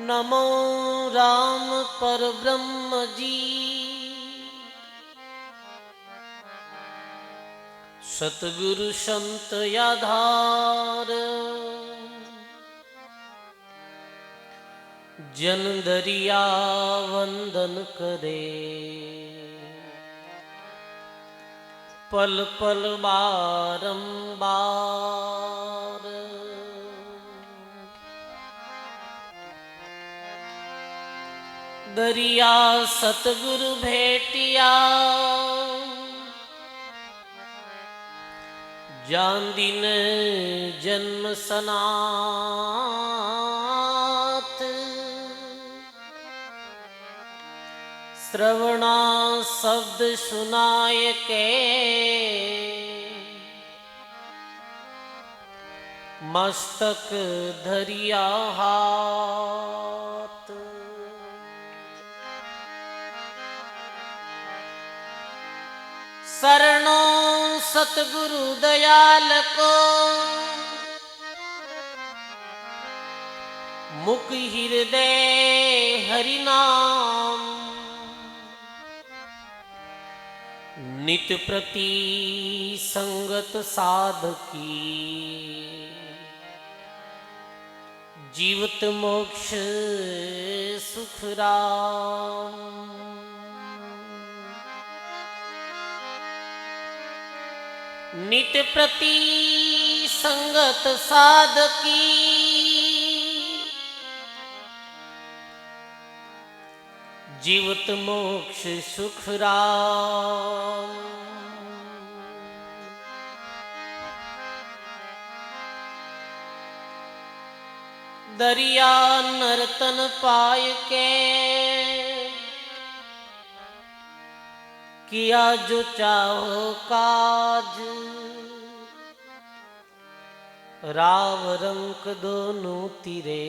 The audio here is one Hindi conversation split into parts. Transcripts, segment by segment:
नमो राम परब्रह्म जी। सतगुरु संत आधार, जन दरिया वंदन करे। पल पल बारंबार, दरिया सतगुरु भेटिया। जान दिन जन्म सनात, श्रवणा शब्द सुनाय के। मस्तक धरिया हाथ, शरणों सतगुरु दयाल को। मुख हृदय हरि नाम, नित प्रति संगत साधकी। जीवत मोक्ष सुख राम। नित प्रति संगत साधकी। जीवत मोक्ष सुख राम। दरिया नर्तन पाय के, किया जो चाहो काज। राव रंक दोनों तीरे,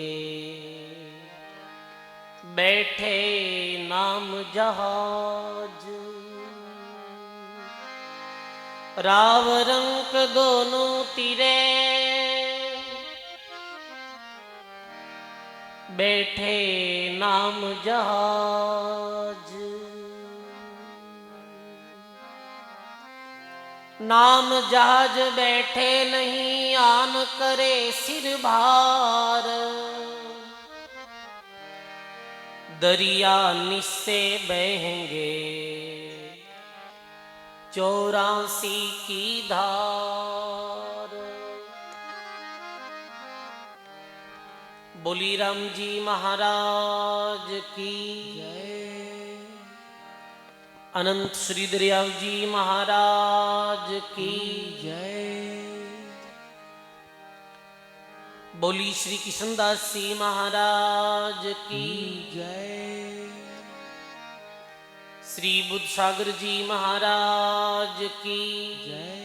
बैठे नाम जहाज। राव रंक दोनों तीरे, बैठे नाम जहाज। नाम जहाज बैठे नहीं, आन करे सिर भार। दरिया निस्से बहेंगे, 84 की धार। बोली राम जी महाराज की जय। अनंत श्री दरियाव जी महाराज की जय। बोली श्री किशनदास जी महाराज की जय। श्री बुद्ध सागर जी महाराज की जय।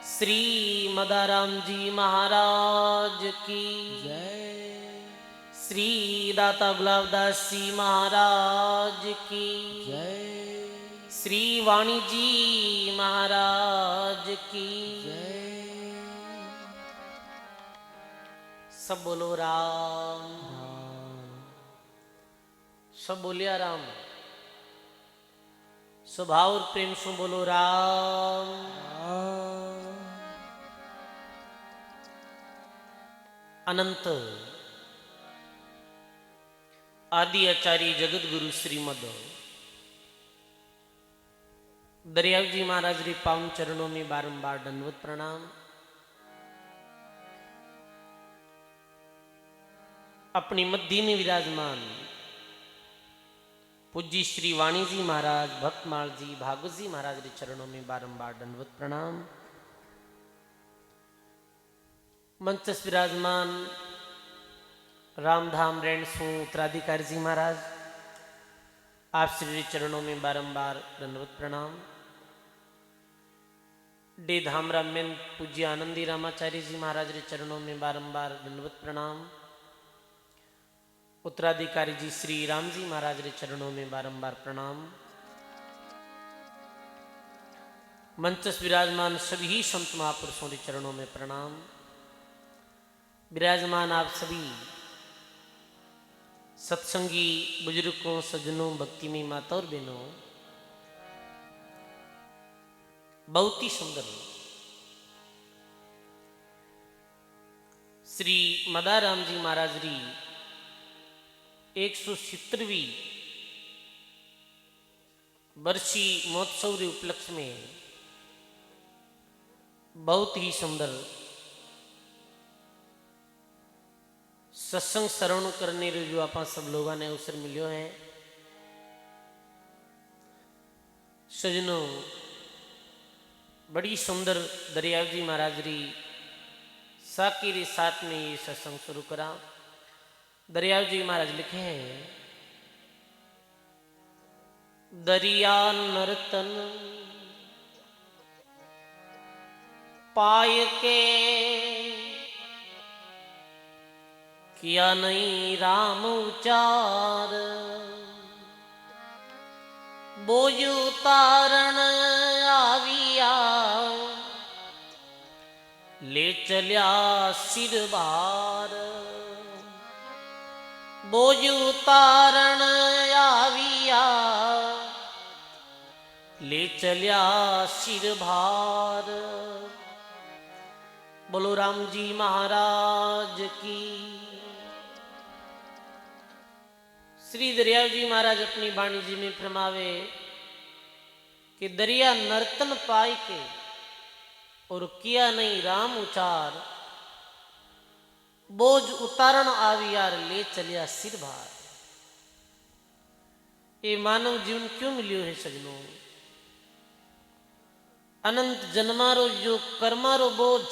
श्री मदाराम जी महाराज की जय। श्री दाता गुलाबदास जी महाराज की जय। श्री वाणी जी महाराज की जय। सब बोलो राम, सब बोलिया राम। स्वभाव और प्रेम से बोलो राम। अनंत आदि आचार्य जगत गुरु श्रीमद दरियाव जी महाराज रे पावन चरणों में बारंबार दंडवत प्रणाम। अपनी मध्य में विराजमान पूज्य श्री वाणी जी महाराज, भक्तमाल जी, भागवत जी महाराज रे चरणों में बारंबार दंडवत प्रणाम। मंचस विराजमान रामधाम रेणसु उत्तराधिकारी जी महाराज, आप श्री चरणों में बारंबार दंडवत प्रणाम। डे धामराम में पूज्य आनंदी रामाचार्य जी महाराज रे चरणों में बारंबार दंडवत प्रणाम। उत्तराधिकारी जी श्री राम जी महाराज रे चरणों में बारंबार प्रणाम। मंचस विराजमान सभी संत महापुरुषों के चरणों में प्रणाम। विराजमान आप सभी सत्संगी बुजुर्गों, सज्जनों, भक्ति में माता और बहनों, बहुत ही सुंदर श्री मदाराम जी महाराज री 170वीं वर्षी महोत्सव रे उपलक्ष्य में बहुत ही सुंदर सत्संग श्रवण करने रो जो आप सब लोगों ने अवसर मिलो है। सजनों, बड़ी सुंदर दरियाव जी महाराज री साकी रे साथ में ये सत्संग शुरू करा। दरियाव जी महाराज लिखे हैं, दरिया नर्तन पाय के किया नहीं राम उचार, बोझ उतारण आविया ले चलिया सिर बार, बोझ उतारण आविया ले चलिया सिर भार। बोलो राम जी महाराज की। श्री दरियाव जी महाराज अपनी वाणी जी में फरमावे कि दरिया नर्तन पाई के और किया नहीं राम उचार, बोझ उतारण आवियार ले चलिया सिर भार। ये मानव जीवन क्यों मिलियो है सजनों? अनंत जन्मारो जो कर्मारो बोझ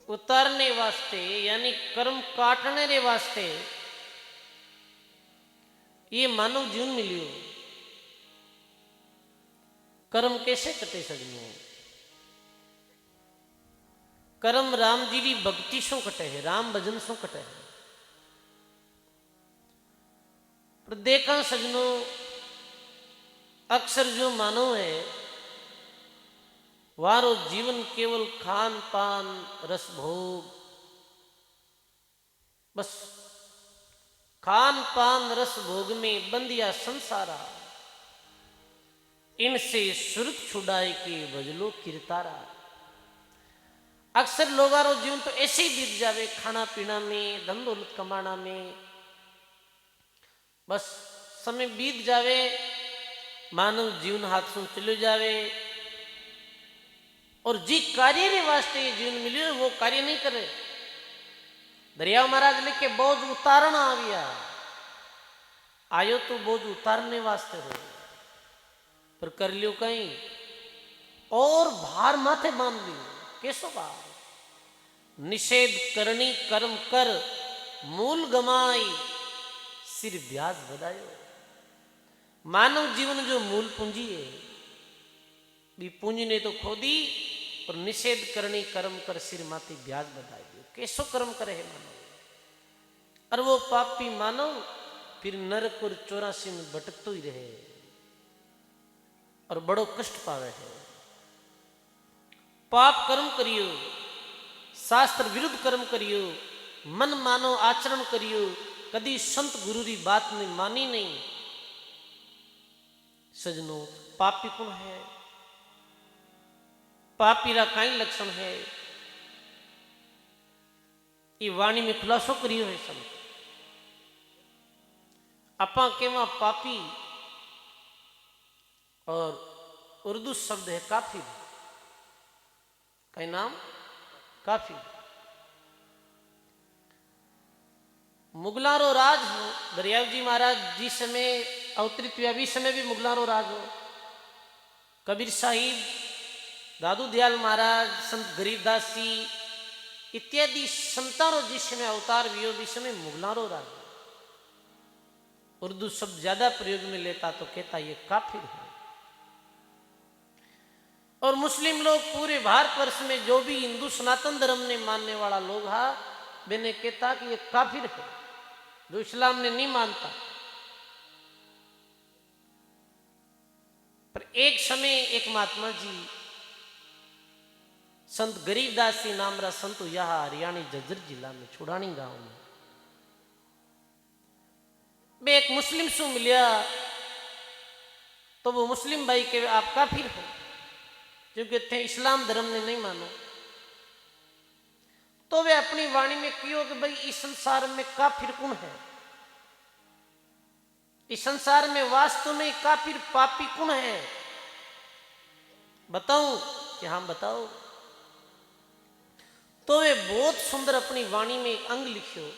उतारने वास्ते यानी कर्म काटने रे वास्ते ये मानव जीवन मिलियो। कर्म कैसे कटे सजनों? कर्म राम जी की भक्ति शो कटे है, राम भजन शो कटे है। पर देखा सजनों, अक्सर जो मानव है वारो जीवन केवल खान पान रस भोग, बस खान पान रस भोग में बंदिया संसारा, इनसे सुरत छुड़ाए के भजलो किरतारा। अक्सर लोगारो जीवन तो ऐसे ही बीत जावे, खाना पीना में, धन दौलत कमाना में, बस समय बीत जावे, मानव जीवन हाथ से चले जावे और जी कार्य रे वास्ते जीवन मिलियो वो कार्य नहीं करे। दरियाव महाराज लिखे बोझ उतारना आविया, आयो तो बोझ उतारने वास्ते हो, पर कर लियो कहीं और भार माथे बांध लियो। कैसो भार? निषेध करनी कर्म कर मूल गमाई सिर ब्याज बधायो। मानव जीवन जो मूल पूंजी है, भी पूंजी ने तो खो दी और निषेध करनी कर्म कर सिर माथे ब्याज बधाई दियो। कैसो कर्म करे है मानव? और वो पापी मानव फिर नरक और 84 में भटकतो ही रहे और बड़ो कष्ट पावे है। पाप कर्म करियो, शास्त्र विरुद्ध कर्म करियो, मन मानो आचरण करियो, कदी संत गुरु की बात ने मानी नहीं। सजनों, पापी कौन है? पापी रा कई लक्षण है, ये वाणी में खुलासो करियो है संत। अपा केवा पापी, और उर्दू शब्द है काफिर। कई नाम काफिर। मुगलारो राज हो, दरियाव जी महाराज जी समय अवतरित हुआ, भी समय भी मुगलारो राज हो। कबीर साहिब, दादू दयाल महाराज, संत गरीबदास जी इत्यादि संतारो जिस समय अवतार भी हो, भी समय मुगलारो राज। उर्दू शब्द ज्यादा प्रयोग में लेता तो कहता ये काफिर है। और मुस्लिम लोग पूरे भारतवर्ष में जो भी हिंदू सनातन धर्म ने मानने वाला लोग हा, मैंने कहता कि ये काफिर है, जो इस्लाम ने नहीं मानता। पर एक समय एक महात्मा जी संत गरीबदास जी नाम रा संत यहाँ हरियाणी जज्जर जिला में छुड़ानी गांव में बे एक मुस्लिम शू मिलिया तो वो मुस्लिम भाई के आप काफिर हो, क्योंकि थे इस्लाम धर्म ने नहीं मानो। तो वे अपनी वाणी में कियो कि भाई इस संसार में काफिर कौन है, इस संसार में वास्तव में काफिर पापी कौन है, बताऊं कि हाँ बताओ। तो वे बहुत सुंदर अपनी वाणी में एक अंग लिखियो,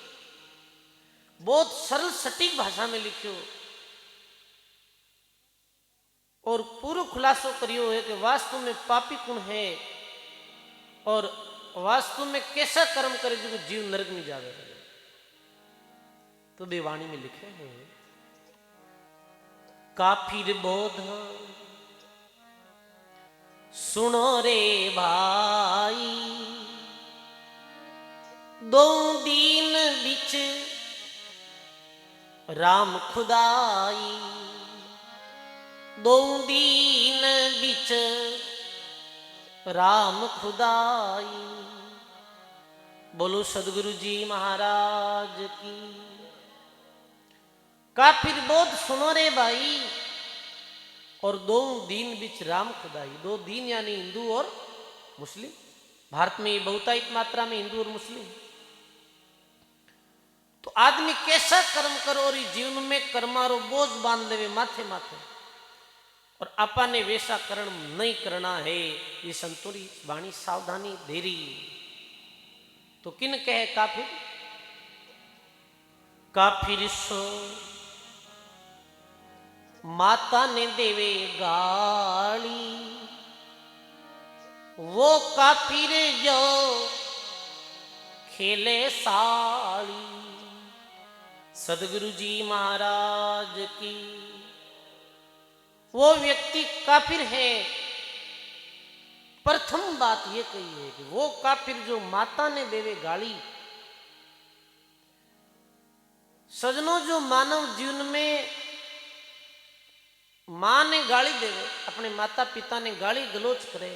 बहुत सरल सटीक भाषा में लिखियो और पूरा खुलासो करियो है कि वास्तव में पापी कौन है और वास्तव में कैसा कर्म करे जो जीव नरक में जावे। तो बेवाणी में लिखे हैं, काफिर बोध सुनो रे भाई, दो दीन बिच राम खुदाई, दो दीन बिच राम खुदाई। बोलो सदगुरु जी महाराज की। काफिर बोध सुनो रे भाई, और दो दीन बिच राम खुदाई। दो दीन यानी हिंदू और मुस्लिम। भारत में ये बहुतायत मात्रा में हिंदू और मुस्लिम। तो आदमी कैसा कर्म करो और जीवन में कर्मारो बोझ बांध लेवे माथे माथे, और आपा ने वैसा कर्म नहीं करना है। ये संतोरी वाणी सावधानी देरी। तो किन कहे काफिर, काफिर सो माता ने देवे गाली, वो काफिर जो खेले साली। सदगुरु जी महाराज की। वो व्यक्ति काफिर है। प्रथम बात ये कही है कि वो काफिर जो माता ने देवे गाली। सजनों, जो मानव जीवन में मां ने गाली देवे, अपने माता पिता ने गाली गलोच करे,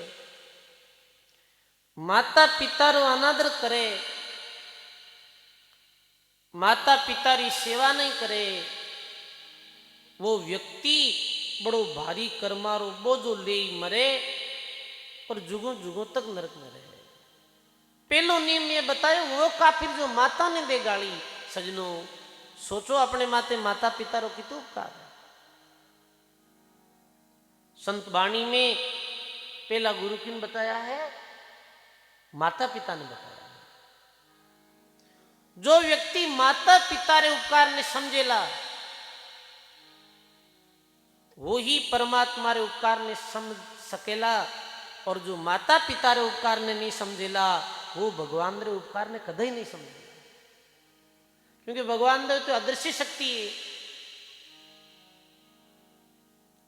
माता पिता रो अनादर करे, माता पिता री सेवा नहीं करे, वो व्यक्ति बड़ो भारी कर्मारो बोझो ले मरे और जुगों जुगों तक नरक में रहे। पहलो नियम ये बतायो, वो काफिर जो माता ने दे गाली। सजनों, सोचो अपने माते माता पिता रो कितो उपकार है। संत वाणी में पहला गुरु किन बताया है, माता पिता ने बताया। जो व्यक्ति माता पिता रे उपकार ने समझेला, वो ही परमात्मा रे उपकार ने समझ सकेला। और जो माता पिता रे उपकार ने नहीं समझेला, वो भगवान रे उपकार ने कदे ही नहीं समझेला। क्योंकि भगवान रे तो अदृश्य शक्ति है।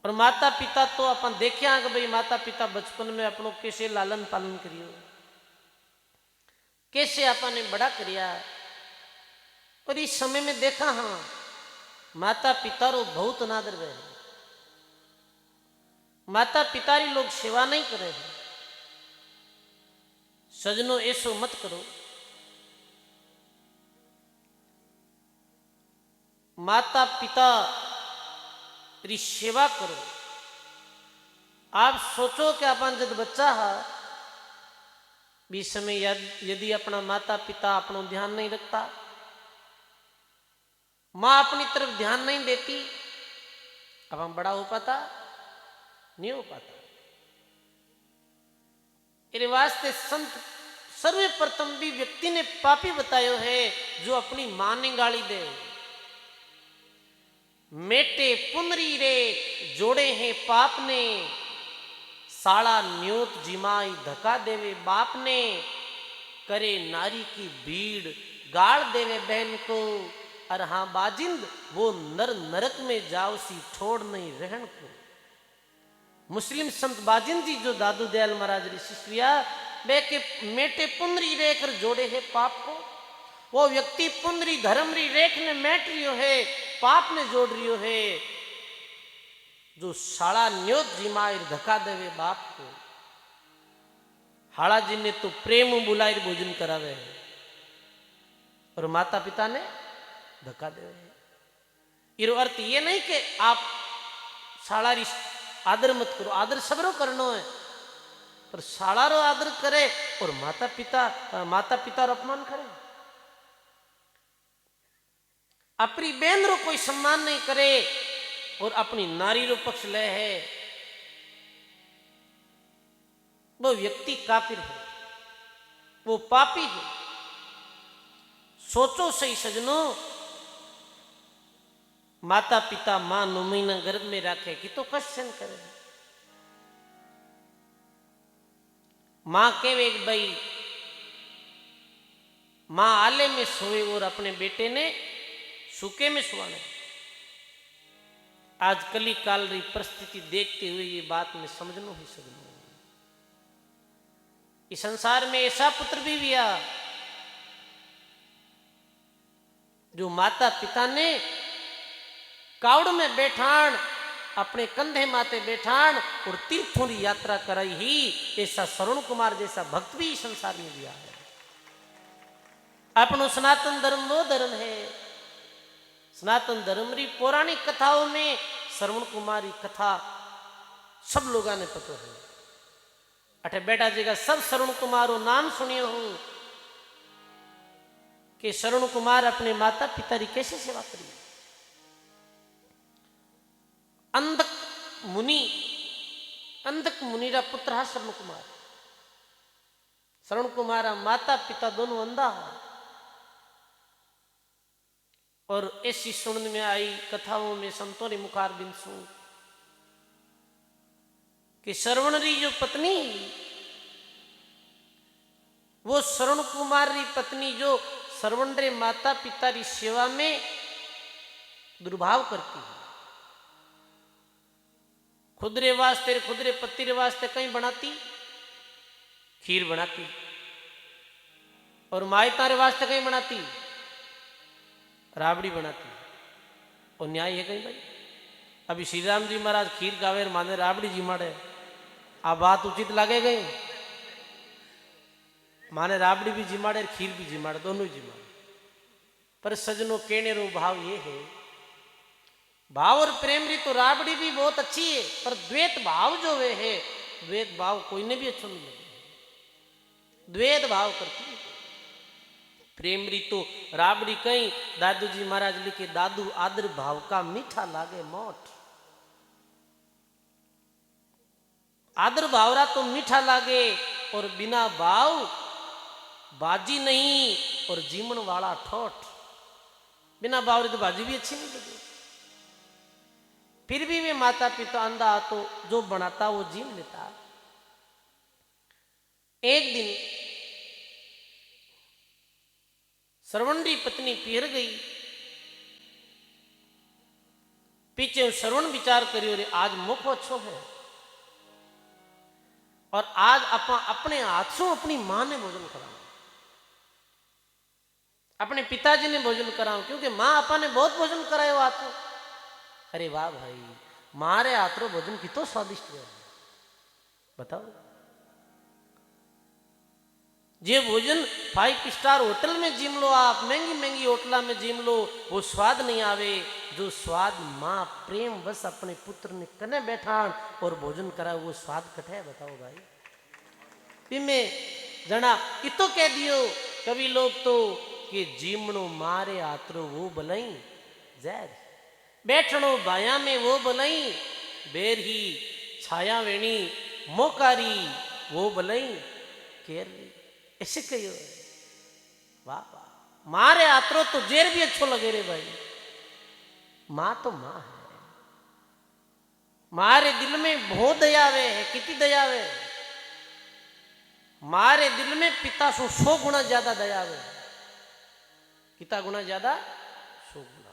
और माता पिता तो अपन देखिया कि भाई माता पिता बचपन में अपनों कैसे लालन पालन करियो, कैसे अपन ने बड़ा करिया। और इस समय में देखा, हाँ, माता पिता रो बहुत अनादर है। माता पिता री लोग सेवा नहीं करे। सजनों, ऐसो मत करो। माता पिता री सेवा करो। आप सोचो कि अपन जब बच्चा है, बीच समय यदि अपना माता पिता अपनो ध्यान नहीं रखता, मां अपनी तरफ ध्यान नहीं देती, अब हम बड़ा हो पाता नहीं हो पाता। इस वास्ते संत सर्वप्रथम भी व्यक्ति ने पापी बतायो है जो अपनी मां ने गाली दे। मेटे पुनरी रे जोड़े हैं पाप ने, साड़ा न्योत जिमाई धक्का देवे बाप ने, करे नारी की भीड़ गाड़ देवे बहन को, और हाँ बाजिंद वो नर नरक में जाओ सी छोड़ नहीं रहन को। मुस्लिम संत बाजिंद जी जो दादू दयाल महाराज री शिष्या बे के मेटे पुनरी रेख जोड़े है पाप को। वो व्यक्ति पुनरी धर्म री रेख ने मेट रियो है, पाप ने जोड़ रियो है। जो साड़ा न्योत जिमायर धक्का देवे बाप को, हाड़ा जी ने तो प्रेम बुलाए भोजन करावे है, और माता पिता ने धक्का देवे है। इरो अर्थ ये नहीं कि आप शाला री आदर मत करो, आदर सबरो करनो है, पर शाला रो आदर करे और माता पिता रो अपमान करे, अपनी बहन रो कोई सम्मान नहीं करे और अपनी नारी रो पक्ष ले है, वो व्यक्ति काफिर है, वो पापी है। सोचो सही सजनों, माता पिता मां 9 महीना गर्भ में रखे कि तो कष्ट सहन करे। मां कहे भाई मां आले में सोए और अपने बेटे ने सूखे में सुवाने। आज कली काल री परिस्थिति देखते हुए ये बात में समझनो ही समझनो, इस संसार में ऐसा पुत्र भी दिया जो माता पिता ने कावड़ में बैठान, अपने कंधे माते बैठान और तीर्थों की यात्रा कराई ही, ऐसा श्रवण कुमार जैसा भक्त भी संसार में दिया है। अपनो सनातन धर्म वो धर्म है, सनातन धर्म री पौराणिक कथाओं में श्रवण कुमारी कथा सब लोगों ने पता है। अठे बेटा जी का सब श्रवण कुमारों नाम सुनियो हूं कि श्रवण कुमार अपने माता पिता की कैसे सेवा करी। अंधक मुनि रा पुत्र है श्रवण कुमार। श्रवण कुमार माता पिता दोनों अंधा है, और ऐसी सुनने में आई कथाओं में संतों ने मुखार बिन सुन कि श्रवण री जो पत्नी, वो श्रवण कुमार री पत्नी जो श्रवण रे माता पिता री सेवा में दुर्भाव करती है, खुद रे वास्ते खुद रे पति रे वास्ते कहीं बनाती खीर बनाती, और मायता रे वास्ते कहीं बनाती राबड़ी बनाती। और न्याय है कहीं भाई? अभी श्री राम जी महाराज खीर गावे माने राबड़ी जी माड़े, आ बात उचित लागे गई? माने राबड़ी भी जिमाड़े खीर भी जिमाड़े, दोनों जिमाड़े। पर सजनों कहने रो भाव ये है, भाव और प्रेम री तो राबड़ी भी बहुत अच्छी है, पर द्वैत भाव जो वे है, द्वैत भाव कोई ने भी अच्छा नहीं लगे, द्वैत भाव करती है। प्रेम री तो राबड़ी कहीं दादू जी महाराज लिखे, दादू आदर भाव का मीठा लागे मोठ। आदर भावरा तो मीठा लागे, और बिना भाव बाजी नहीं, और जीमन वाला ठोठ। बिना भाव तो बाजी भी अच्छी नहीं लगी। फिर भी वे माता पिता अंधा तो जो बनाता वो जीम लेता। एक दिन श्रवण री पत्नी पीर गई, पीछे श्रवण विचार करियो रे आज मुख अच्छो है, और आज अपने हाथ से अपनी मां ने भोजन कराओ, अपने पिताजी ने भोजन कराओ, क्योंकि मां अपा ने बहुत भोजन करायो हाथों। अरे वाह भाई, मारे हाथों भोजन कितो स्वादिष्ट है बताओ। जे भोजन 5 स्टार होटल में जिम लो, आप महंगी महंगी होटल में जिम लो, वो स्वाद नहीं आवे जो स्वाद मां प्रेम बस अपने पुत्र ने कने बैठान और भोजन करा, वो स्वाद कटे बताओ भाई। तिमे जना इतो कह दियो कवि लोग तो कि जीमणो मारे आतरो वो बलई जैर, बैठणो बाया में वो बलई बेर ही, छाया वेणी मोकारी वो बलई केरली। ऐसे कहियो वाह वाह, मारे आतरो तो जेर भी अच्छो लगे रे भाई। मां तो मां है, मारे दिल में बहुत दयावे है, कितनी दयावे। मारे दिल में पिता सो 100 गुना ज्यादा दयावे, कितना गुना ज्यादा 100 गुना।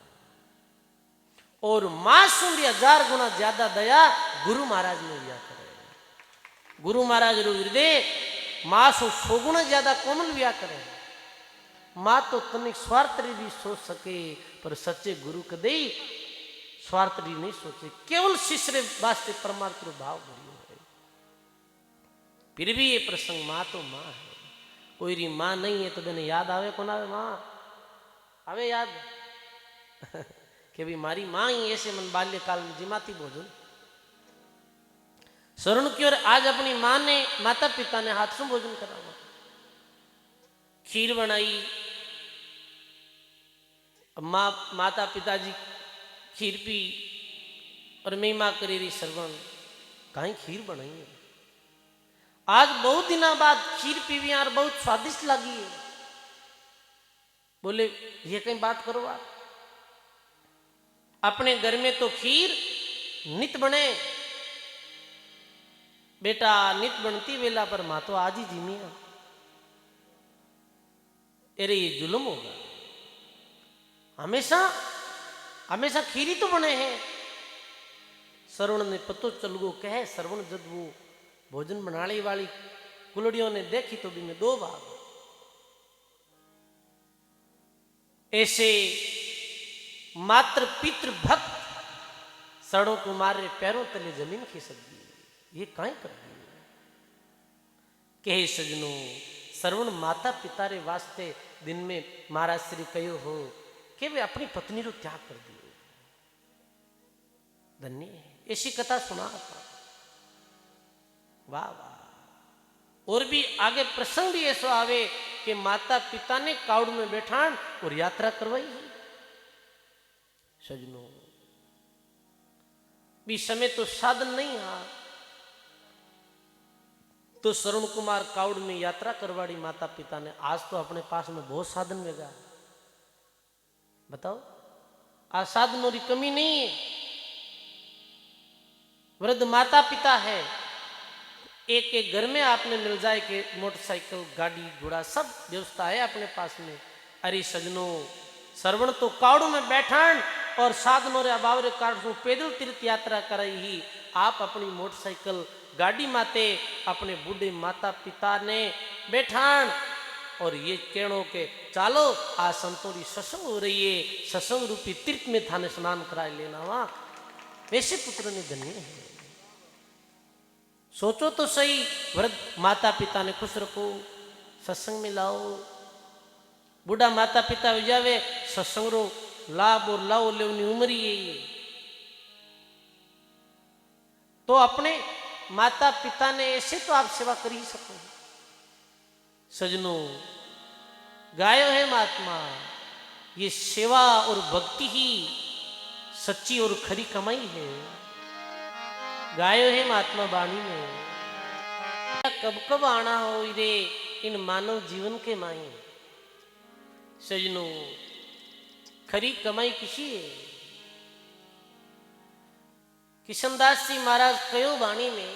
और मां सु भी 1000 गुना ज्यादा दया गुरु महाराज ने दिया करे। गुरु महाराज रो हृदय मां सो 100 गुना ज्यादा कोमल व्या करे। मां तो तनिक स्वार्थ री भी सोच सके, पर सच्चे गुरु कदे स्वार्थ री नहीं सोचे, केवल शिष्य रे वास्ते परमार्थ रो भाव भरियो है। फिर भी ये प्रसंग मां तो मां है, कोई री मां नहीं है तो मैंने याद आवे कौन आवे? मां आवे याद कि भाई मारी माँ ही ऐसे मन बाल्यकाल में जिमाती भोजन। शरण की ओर आज अपनी माँ ने, माता पिता ने हाथ से भोजन करा, खीर बनाई। माता पिताजी खीर पी और मैं माँ करी रही श्रवण, कहीं खीर बनाई है। आज बहुत दिनों बाद खीर पीवी और बहुत स्वादिष्ट लगी है। बोले ये कहीं बात करो आप, अपने घर में तो खीर नित बने। बेटा नित बनती वेला पर माँ तो आज ही जिमिया। अरे ये जुल्म होगा, हमेशा हमेशा खीरी तो बने हैं। श्रवण ने पतो चल गो कहे, श्रवण जब वो भोजन बनाने वाली कुलड़ियों ने देखी तो भी में दो भाग। ऐसे मात्र पितृ भक्त सड़ों तुम्हारे पैरों तले जमीन खिसक दी, ये काहे कर दी। कहे सजनों श्रवण माता पिता रे वास्ते दिन में महाराज श्री कहो हो कि वे अपनी पत्नी रो त्याग कर दियो। धन्य ऐसी कथा सुना था। वाह वाह। और भी आगे प्रसंग भी ऐसा आवे कि माता पिता ने काउड़ में बैठान और यात्रा करवाई है। सजनों भी समय तो साधन नहीं है, तो श्रवण कुमार काउड़ में यात्रा करवाड़ी माता पिता ने। आज तो अपने पास में बहुत साधन वेगा, बताओ आज साधनों की कमी नहीं है। वृद्ध माता पिता है, एक एक घर में आपने मिल जाए कि मोटरसाइकिल गाड़ी घोड़ा सब व्यवस्था है अपने पास में। अरे सजनों श्रवण तो काउड़ में बैठान और साधनों रे अभाव रे कारण पैदल तीर्थ यात्रा कराई ही। आप अपनी मोटरसाइकिल गाड़ी माते अपने बूढ़े माता पिता ने बैठान और ये कहनो के चालो आज संतोरी सत्संग हो रही है, सत्संग रूपी तीर्थ में थाने स्नान कराए लेना। वहां वैसे पुत्र ने धन्य है। सोचो तो सही, वृद्ध माता पिता ने खुश रखो, सत्संग में लाओ। बूढ़ा माता पिता हो जावे सत्संग रो लाभ और लाओ लेवनी उम्र ही है। तो अपने माता पिता ने ऐसे तो आप सेवा कर ही सको। सजनों गायो है महात्मा, ये सेवा और भक्ति ही सच्ची और खरी कमाई है। गायो है महात्मा वाणी में, कब कब आना हो रे इन मानव जीवन के माई। सजनों खरी कमाई किसी है। किशनदास जी महाराज कयो वाणी में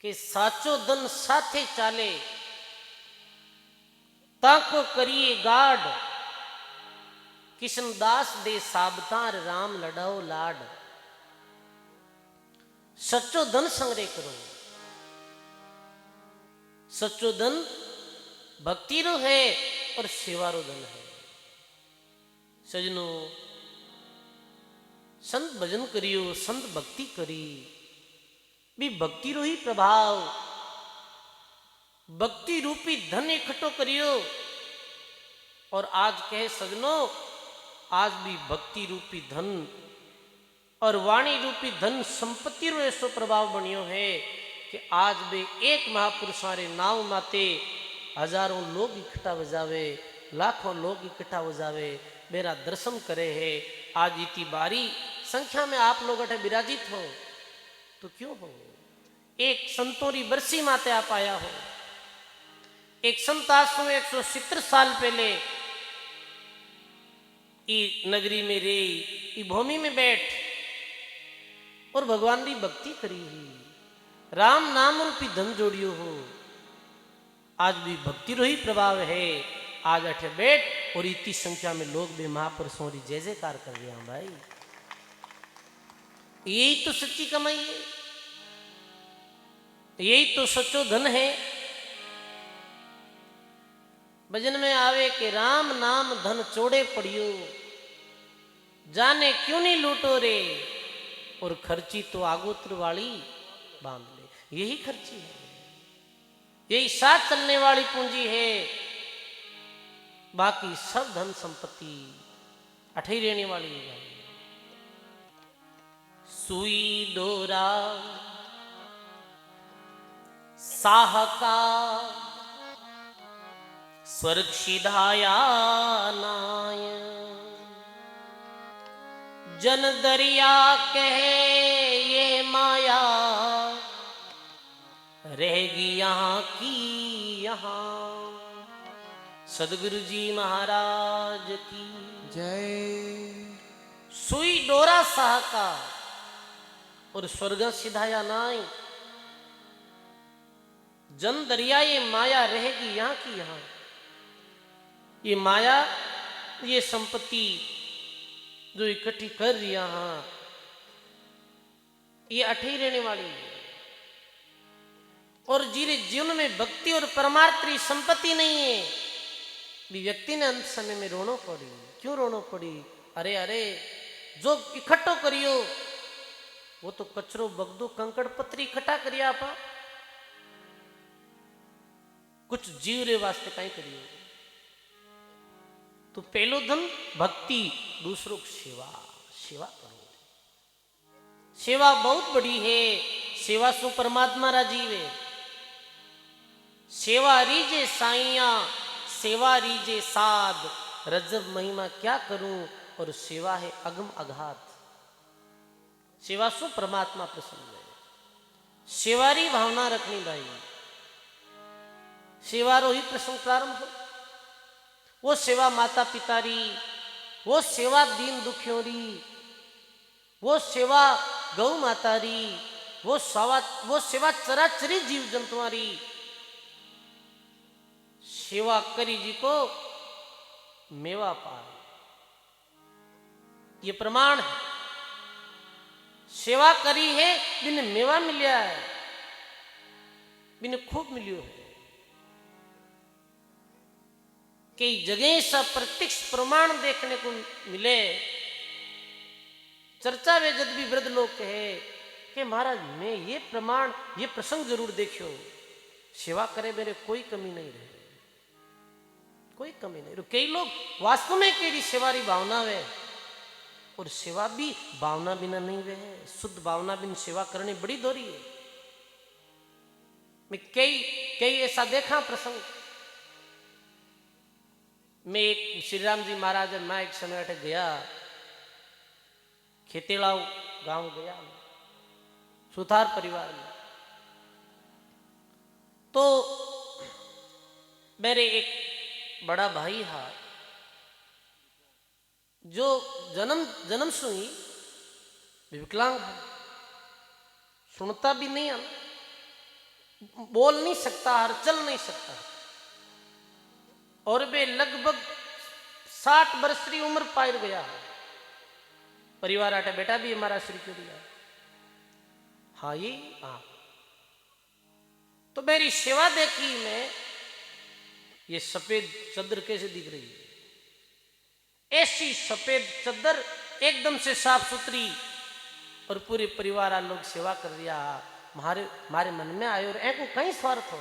कि साचो धन साथे चाले ताको करिए गाड। किशनदास दे साबतार राम लड़ाओ लाड। सच्चो धन संग्रह करो। सच्चो धन भक्ति रो है और सेवा रो धन है। सजनों संत भजन करियो, संत भक्ति करी भी भक्ति रो ही प्रभाव। भक्ति रूपी धन इकट्ठो करियो। और आज कहे सजनों आज भी भक्ति रूपी धन और वाणी रूपी धन संपत्ति रो ऐसो प्रभाव बनियो है कि आज भी एक महापुरुषा रे नाव माते हजारों लोग इकट्ठा हो जावे, लाखों लोग इकट्ठा हो जावे, मेरा दर्शन करे है। आज इतनी बारी संख्या में आप लोग अठे विराजित हो तो क्यों हो। एक संतोरी बरसी माते आप आया हो। एक संत आज से 170 साल पहले ई नगरी में रे ई भूमि में बैठ और भगवान की भक्ति करी ही, राम नाम रूपी धन जोड़ियो हो। आज भी भक्ति रो ही प्रभाव है। आज अठे बैठ और इतनी संख्या में लोग भी महापुरुषों की जय जयकार कर रहे हैं भाई। यही तो सच्ची कमाई है, यही तो सच्चो धन है। भजन में आवे कि राम नाम धन चोड़े पड़ियो, जाने क्यों नहीं लूटो रे, और खर्ची तो आगोत्र वाली बांध ले। यही खर्ची है, यही साथ चलने वाली पूंजी है। बाकी सब धन संपत्ति अठी रहने वाली है। सुई डोरा साहका स्वर्ग सिधाया नाय, जन दरिया कहे ये माया रहेगी यहाँ की यहाँ। सदगुरु जी महाराज की जय। सुई डोरा साहका और स्वर्ग सिधाया नाई, जन दरिया ये माया रहेगी यहाँ की यहाँ। ये माया, ये संपत्ति जो इकट्ठी कर रही यहाँ, ये अठी रहने वाली है। और जिरे जीवन में भक्ति और परमार्थी संपत्ति नहीं है, भी व्यक्ति ने अंत समय में रोनो पड़ी। क्यों रोनो पड़ी? अरे अरे जो इकट्ठो करियो वो तो कचरो बगदो कंकड़ पत्थरी इकट्ठा करिया आपा, कुछ जीव रे वास्ते कहीं करियो। तो पहलो धन भक्ति, दूसरों की सेवा। सेवा करो, सेवा बहुत बड़ी है। सेवा सु परमात्मा राजीव है। सेवा रीजे साइया, सेवा रीजे साध, रजब महिमा क्या करूं, और सेवा है अगम अघात। सेवा सु परमात्मा प्रसन्न है। सेवारी भावना रखनी भाई, सेवारो ही प्रसंग प्रारंभ हो। वो सेवा माता पिता री, वो सेवा दीन दुखियों री, वो सेवा गौ माता री, वो सेवा चराचरी जीव जंतुओं री। सेवा करी जी को मेवा पाए, ये प्रमाण है। सेवा करी है बिन मेवा मिलिया है, बिन खूब मिलियो है। कई जगह सा प्रत्यक्ष प्रमाण देखने को मिले। चर्चा में जब भी वृद्ध लोग कहे कि महाराज मैं ये प्रमाण, ये प्रसंग जरूर देखियो, सेवा करे मेरे कोई कमी नहीं रहे, कोई कमी नहीं। कई लोग वास्तव में केरी सेवारी भावना है, और सेवा भी भावना बिना नहीं वे है। शुद्ध भावना बिन सेवा करनी बड़ी दोरी है। मैं कई ऐसा देखा प्रसंग। मैं एक श्री राम जी महाराज मैं एक समय अटक गया, खेतेलाव गांव गया, सुथार परिवार में। तो मेरे एक बड़ा भाई था, जो जन्म से ही विकलांग है, सुनता भी नहीं है, बोल नहीं सकता, हर चल नहीं सकता। और वे लगभग 60 वर्ष की उम्र पार गया। परिवार आटे बेटा भी हमारा श्री क्यों दिया। हाँ ये हाँ। तो मेरी सेवा देखी मैं, ये सफेद चद्दर कैसे दिख रही है। ऐसी सफेद चद्दर एकदम से साफ सुथरी, और पूरे परिवार लोग सेवा कर दिया। मारे मन में आयो, और एक कहीं स्वार्थ हो,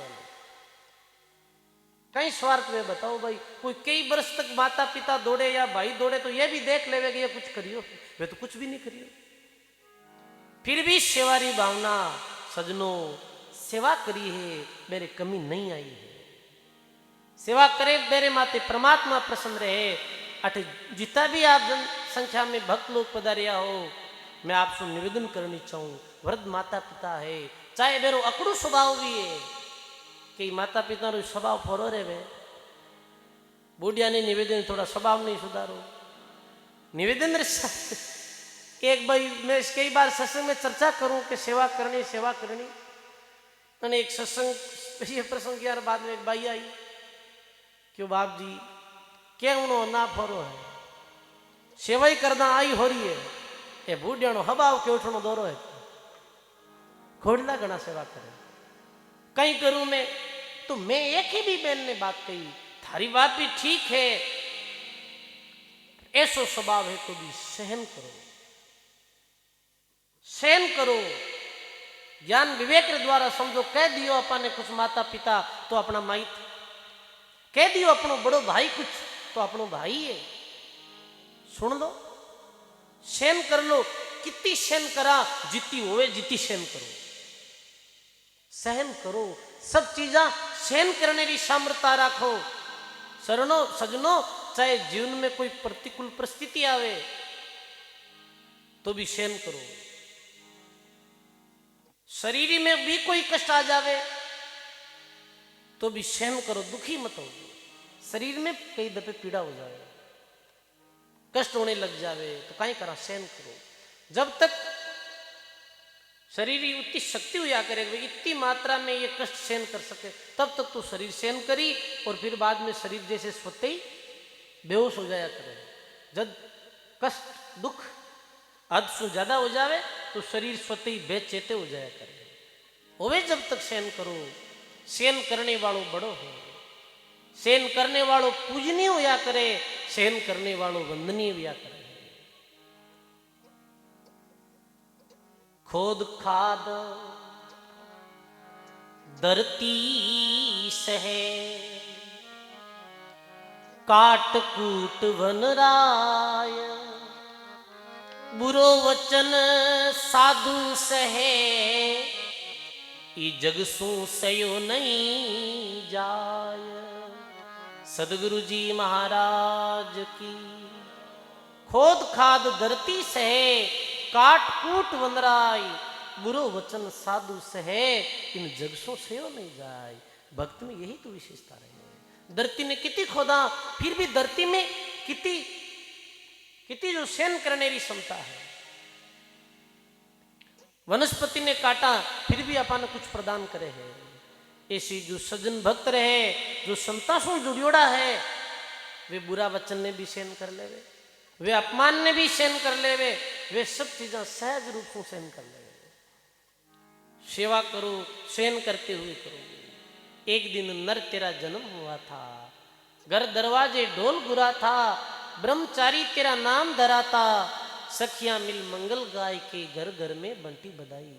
कहीं स्वार्थ में बताओ भाई। कोई कई वर्ष तक माता पिता दौड़े या भाई दौड़े तो ये भी देख लेवे कि ये कुछ करियो, वे तो कुछ भी नहीं करियो। फिर भी सेवारी भावना, सजनों सेवा करी है, मेरे कमी नहीं आई है। सेवा करे मेरे माते परमात्मा प्रसन्न रहे। अठ जितना भी आप जनसंख्या में भक्त लोग पधारिया हो, मैं आपसे निवेदन करनी चाहूँ, वृद्ध माता पिता है, चाहे मेरो अकड़ू स्वभाव भी है कि माता पिता नो स्वभाव फोरो रे वे, बूढ़िया ने निवेदन थोड़ा स्वभाव नहीं सुधारो। निवेदन एक भाई मैं कई बार सत्संग में चर्चा करूं कि सेवा करनी सेवा करनी। मैंने एक सत्संग ये प्रसंग यार बाद में एक भाई आई, क्यों बाप जी क्या उन्होंने ना फोरो है, सेवा ही करना आई हो रही है, ये बूढ़िया नो हबाव के उठनो दौरो है, खोड़ला घना सेवा करे कहीं करूं मैं। तो मैं एक ही भी बहन ने बात कही, थारी बात भी ठीक है, ऐसो स्वभाव है तो भी सहन करो, सहन करो। ज्ञान विवेक के द्वारा समझो, कह दियो अपने कुछ माता पिता तो अपना माइत, कह दियो अपनो बड़ो भाई कुछ तो अपनो भाई है। सुन लो, सहन कर लो। कितनी सहन करा, जितनी होवे जितनी सहन करो, सहन करो। सब चीजा सहन करने की सामर्थ्य रखो। शरणों सजनों, चाहे जीवन में कोई प्रतिकूल परिस्थिति आवे तो भी सहन करो। शरीर में भी कोई कष्ट आ जावे तो भी सहन करो, दुखी मत हो। शरीर में कई दफे पीड़ा हो जाए, कष्ट होने लग जावे तो कहीं करा, सहन करो। जब तक शरीर की उतनी शक्ति हुआ करे, इतनी मात्रा में ये कष्ट सहन कर सके, तब तक तो शरीर सहन करी। और फिर बाद में शरीर जैसे स्वतः ही बेहोश हो जाया करे। जब कष्ट दुख हद से ज्यादा हो जावे तो शरीर स्वतः ही बेचैते हो जाया करे। होवे जब तक सहन करो। सहन करने वालों बड़ो है, सहन करने वालों पूजनीय होया करे, सहन करने वालों वंदनीय होया करे। खोद खाद धरती सहे, काट कूट वनराय, बुरो वचन साधु सहे, ई जग सू सयो नहीं जाय। सदगुरु जी महाराज की। खोद खाद धरती सहे, काट कूट वनराय, बुरो वचन साधु सहे, इन जग सो सयो नहीं जाय। भक्त में यही तो विशेषता रही। धरती ने कितनी खोदा, फिर भी धरती में कितनी जो सहन करने की क्षमता है। वनस्पति ने काटा फिर भी अपन कुछ प्रदान करे है। ऐसी जो सज्जन भक्त रहे, जो समता से जुड़ियोड़ा है, वे बुरा वचन ने भी सहन कर लेवे, वे अपमान ने भी सहन कर लेवे, वे सब चीजें सहज रूप से सहन कर लेवे। सेवा करो, सहन करते हुए करो। एक दिन नर तेरा जन्म हुआ था, घर दरवाजे ढोल गुरा था, ब्रह्मचारी तेरा नाम धरा था, सखिया मिल मंगल गाय के घर घर में बंटी बधाई।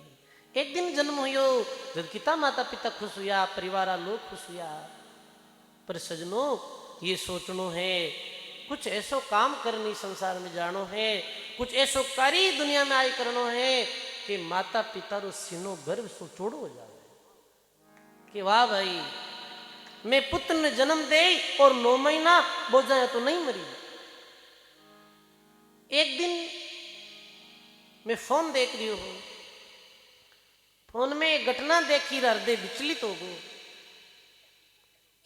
एक दिन जन्म हुयो, जब पिता माता पिता खुश हुआ, परिवार लोग खुश हुआ। पर सजनों ये सोचनो है, कुछ ऐसो काम करनी संसार में जानो है, कुछ ऐसो कार्य दुनिया में आई करनो है कि माता पिता रो सीनो गर्भ सो छोड़ो हो जाए कि वाह भाई मैं पुत्र ने जन्म दे और 9 महीना बोझा तो नहीं मरी। एक दिन मैं फोन देख रही हूं, फोन में एक घटना देखी, हृदय विचलित हो गो।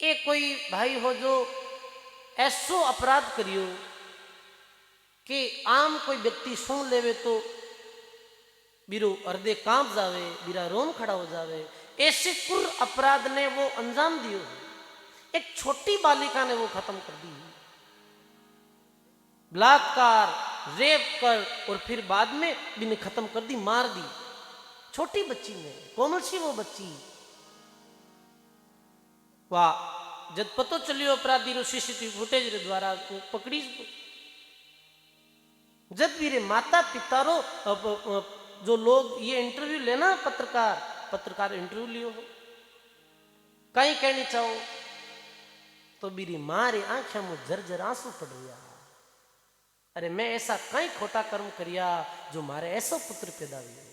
एक कोई भाई हो जो ऐसो अपराध करियो कि आम कोई व्यक्ति सुन लेवे तो बिरो हृदय कांप जावे, बिरा रोम खड़ा हो जावे। ऐसे कुर अपराध ने वो अंजाम दियो। एक छोटी बालिका ने वो खत्म कर दी, बलात्कार रेप कर, और फिर बाद में भी ने खत्म कर दी, मार दी। छोटी बच्ची ने, कोमल सी वो बच्ची। वाह, जब पतो चलियो अपराधी रो सीसीटीवी फुटेज रे द्वारा पकड़ी, जब मेरे माता पिता रो जो लोग ये इंटरव्यू लेना, पत्रकार इंटरव्यू लियो हो, कहीं कहनी चाहो तो मेरी माँ रे आंखों में झरझर आंसू पड़ रहा। अरे मैं ऐसा कहीं खोटा कर्म करिया जो मारे ऐसा पुत्र पैदा हुए।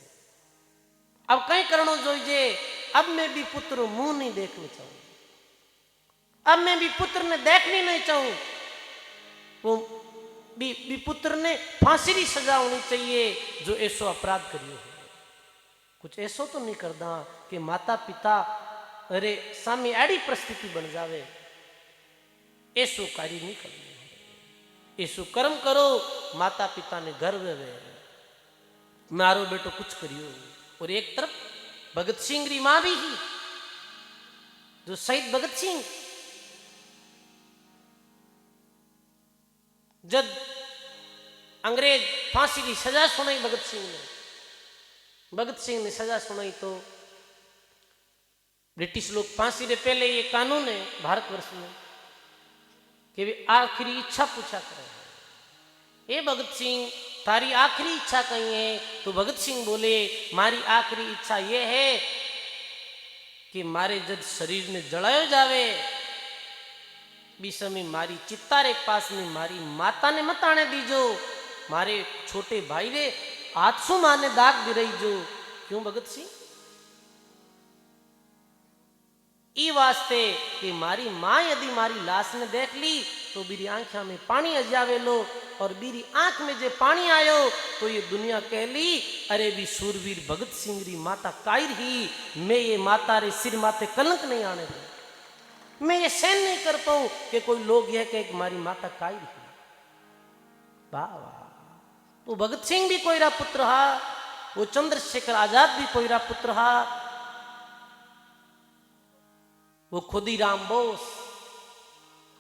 अब कहीं करनो जोइए, अब मैं भी पुत्र मुंह नहीं देखना चाहूं, अब मैं भी पुत्र ने देखनी नहीं चाहूं। वो भी पुत्र ने फांसी की सजा होनी चाहिए जो ऐसो अपराध करियो है। कुछ ऐसो तो नहीं करदा कि माता पिता अरे सामी एड़ी परिस्थिति बन जावे, ऐसो कार्य नहीं करना। ऐसो कर्म करो, माता पिता ने गर्व है मारो बेटो कुछ करियो। और एक तरफ भगत सिंह री मां भी ही, जो शहीद भगत सिंह, जब अंग्रेज फांसी की सजा सुनाई भगत सिंह ने सजा सुनाई तो ब्रिटिश लोग फांसी से पहले ये कानून है भारतवर्ष में कि वे आखिरी इच्छा पूछा करे। ये भगत सिंह तारी आखिरी इच्छा कही है? तो भगत सिंह बोले मारी आखिरी इच्छा ये है कि मारे जब शरीर ने जलायो जावे बीसमी मारी चित्ता रे पास में मारी माता ने मत आने दीजो, मारे छोटे भाई रे हाथ सु माने दाग दे रही जो। क्यों भगत सिंह? ई वास्ते कि मारी मां यदि मारी लाश ने देख ली तो बीरी आंखा में पानी आ जावे लो, और बीरी आंख में जे पानी आयो तो ये दुनिया कह ली अरे भी सूरवीर भगत सिंह री माता कायर ही, मैं ये माता रे सिर माते कलंक नहीं आने दूं, मैं ये सहन नहीं कर पाऊं कि कोई लोग यह कहे कि हमारी माता कायर ही। वाह वाह, वो भगत सिंह भी कोईरा पुत्र हा, वो चंद्रशेखर आजाद भी कोईरा पुत्र हा, वो खुदीराम बोस,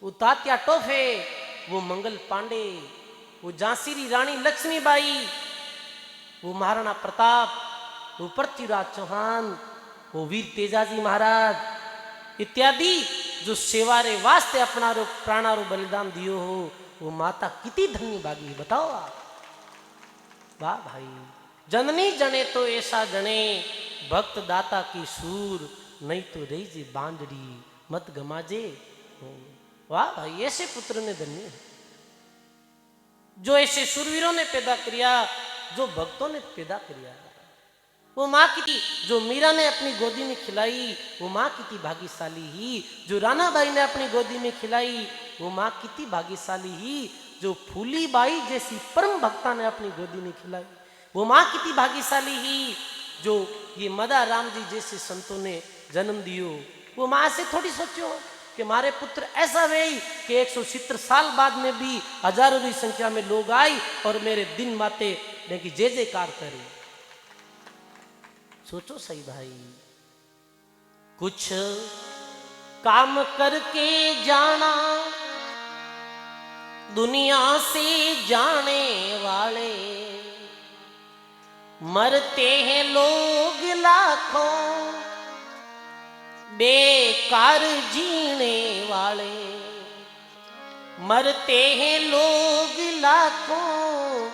वो तात्या टोफे, वो मंगल पांडे, वो झांसी री रानी लक्ष्मीबाई, वो महाराणा प्रताप, वो पृथ्वीराज चौहान, वो वीर तेजाजी महाराज इत्यादि जो सेवा रे वास्ते अपना रो प्राणा रो बलिदान दियो हो, वो माता कितनी धन्य भागी बताओ आप। वाह भाई, जननी जने तो ऐसा जने, भक्त दाता की सूर, नहीं तो रही जी बांजड़ी मत गमाजे। वाह भाई, ऐसे पुत्र ने धन्य है, जो ऐसे शूरवीरों ने पैदा किया, जो भक्तों ने पैदा किया। वो माँ की जो मीरा ने अपनी गोदी में खिलाई, वो माँ कितनी भाग्यशाली ही, जो रानाबाई ने अपनी गोदी में खिलाई, वो माँ कितनी भाग्यशाली ही, जो फूली बाई जैसी परम भक्ता ने अपनी गोदी में खिलाई, वो माँ कितनी भाग्यशाली ही, जो ये मदा राम जी जैसे संतों ने जन्म दियो। वो माँ से थोड़ी सोचो कि हमारे पुत्र ऐसा वे कि 170 साल बाद में भी हजारों की संख्या में लोग आए और मेरे दिन माते की जय जयकार करे। सोचो सही भाई, कुछ काम करके जाना दुनिया से जाने वाले, मरते हैं लोग लाखों बेकार जीने वाले, मरते हैं लोग लाखों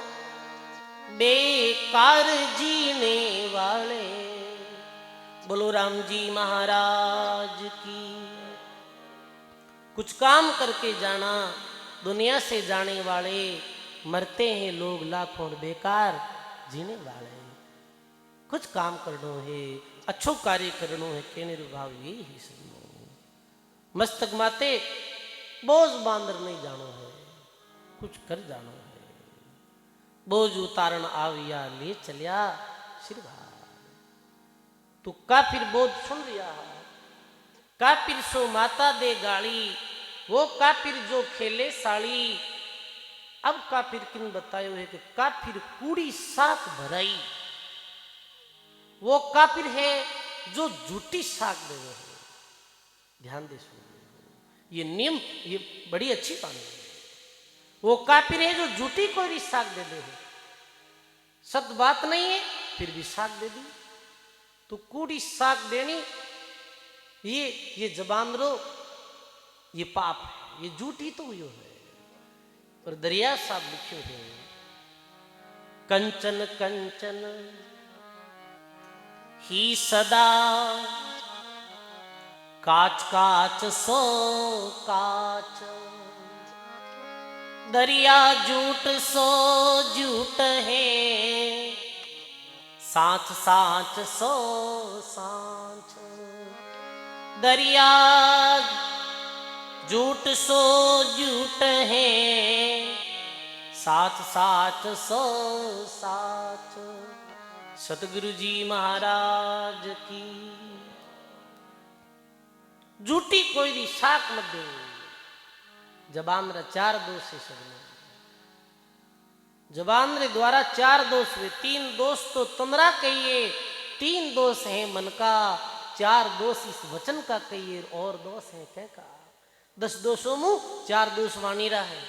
बेकार जीने वाले। बोलो राम जी महाराज की। कुछ काम करके जाना दुनिया से जाने वाले, मरते हैं लोग लाखों बेकार जीने वाले। कुछ काम करनो है, अच्छो कार्य करनो है, कहने रो भाव ये ही सुनो। मस्तक माते बोझ बांदर नहीं जानो है, कुछ कर जानो है। बोझ उतारण आविया ले चलिया सिरभार, तू काफिर बोझ सुन रिया, काफिर सो माता दे गाली, वो काफिर जो खेले साड़ी। अब काफिर किन बतायो है कि काफिर कूड़ी साक भराई, वो काफिर है जो झूठी साक दे रहे हैं। ध्यान दे सुन, ये नियम, ये बड़ी अच्छी बात है। वो काफिर है जो झूठी कोई साक दे दे, सत बात नहीं है फिर भी साक दे दी। तो कूड़ी साक देनी ये जबान रो ये पाप है, ये झूठी तो यो है। और दरिया साहब लिखे है, कंचन कंचन ही सदा काच काच सो काच, दरिया झूठ सो झूठ है, सांच सांच सो सांच। दरिया झूठ सो झूठ है, साच साच सो साच। सतगुरु जी महाराज की। झूठी कोई दी साक मत दे, जबान रा 4 दोष है सबने। जबान रे द्वारा 4 दोष हुए, 3 दोष तो तमरा कहिए, 3 दोष है मन का, 4 दोष इस वचन का कहिए, और दोष है कह का। 10 दोषों में 4 दोष वाणी रा है।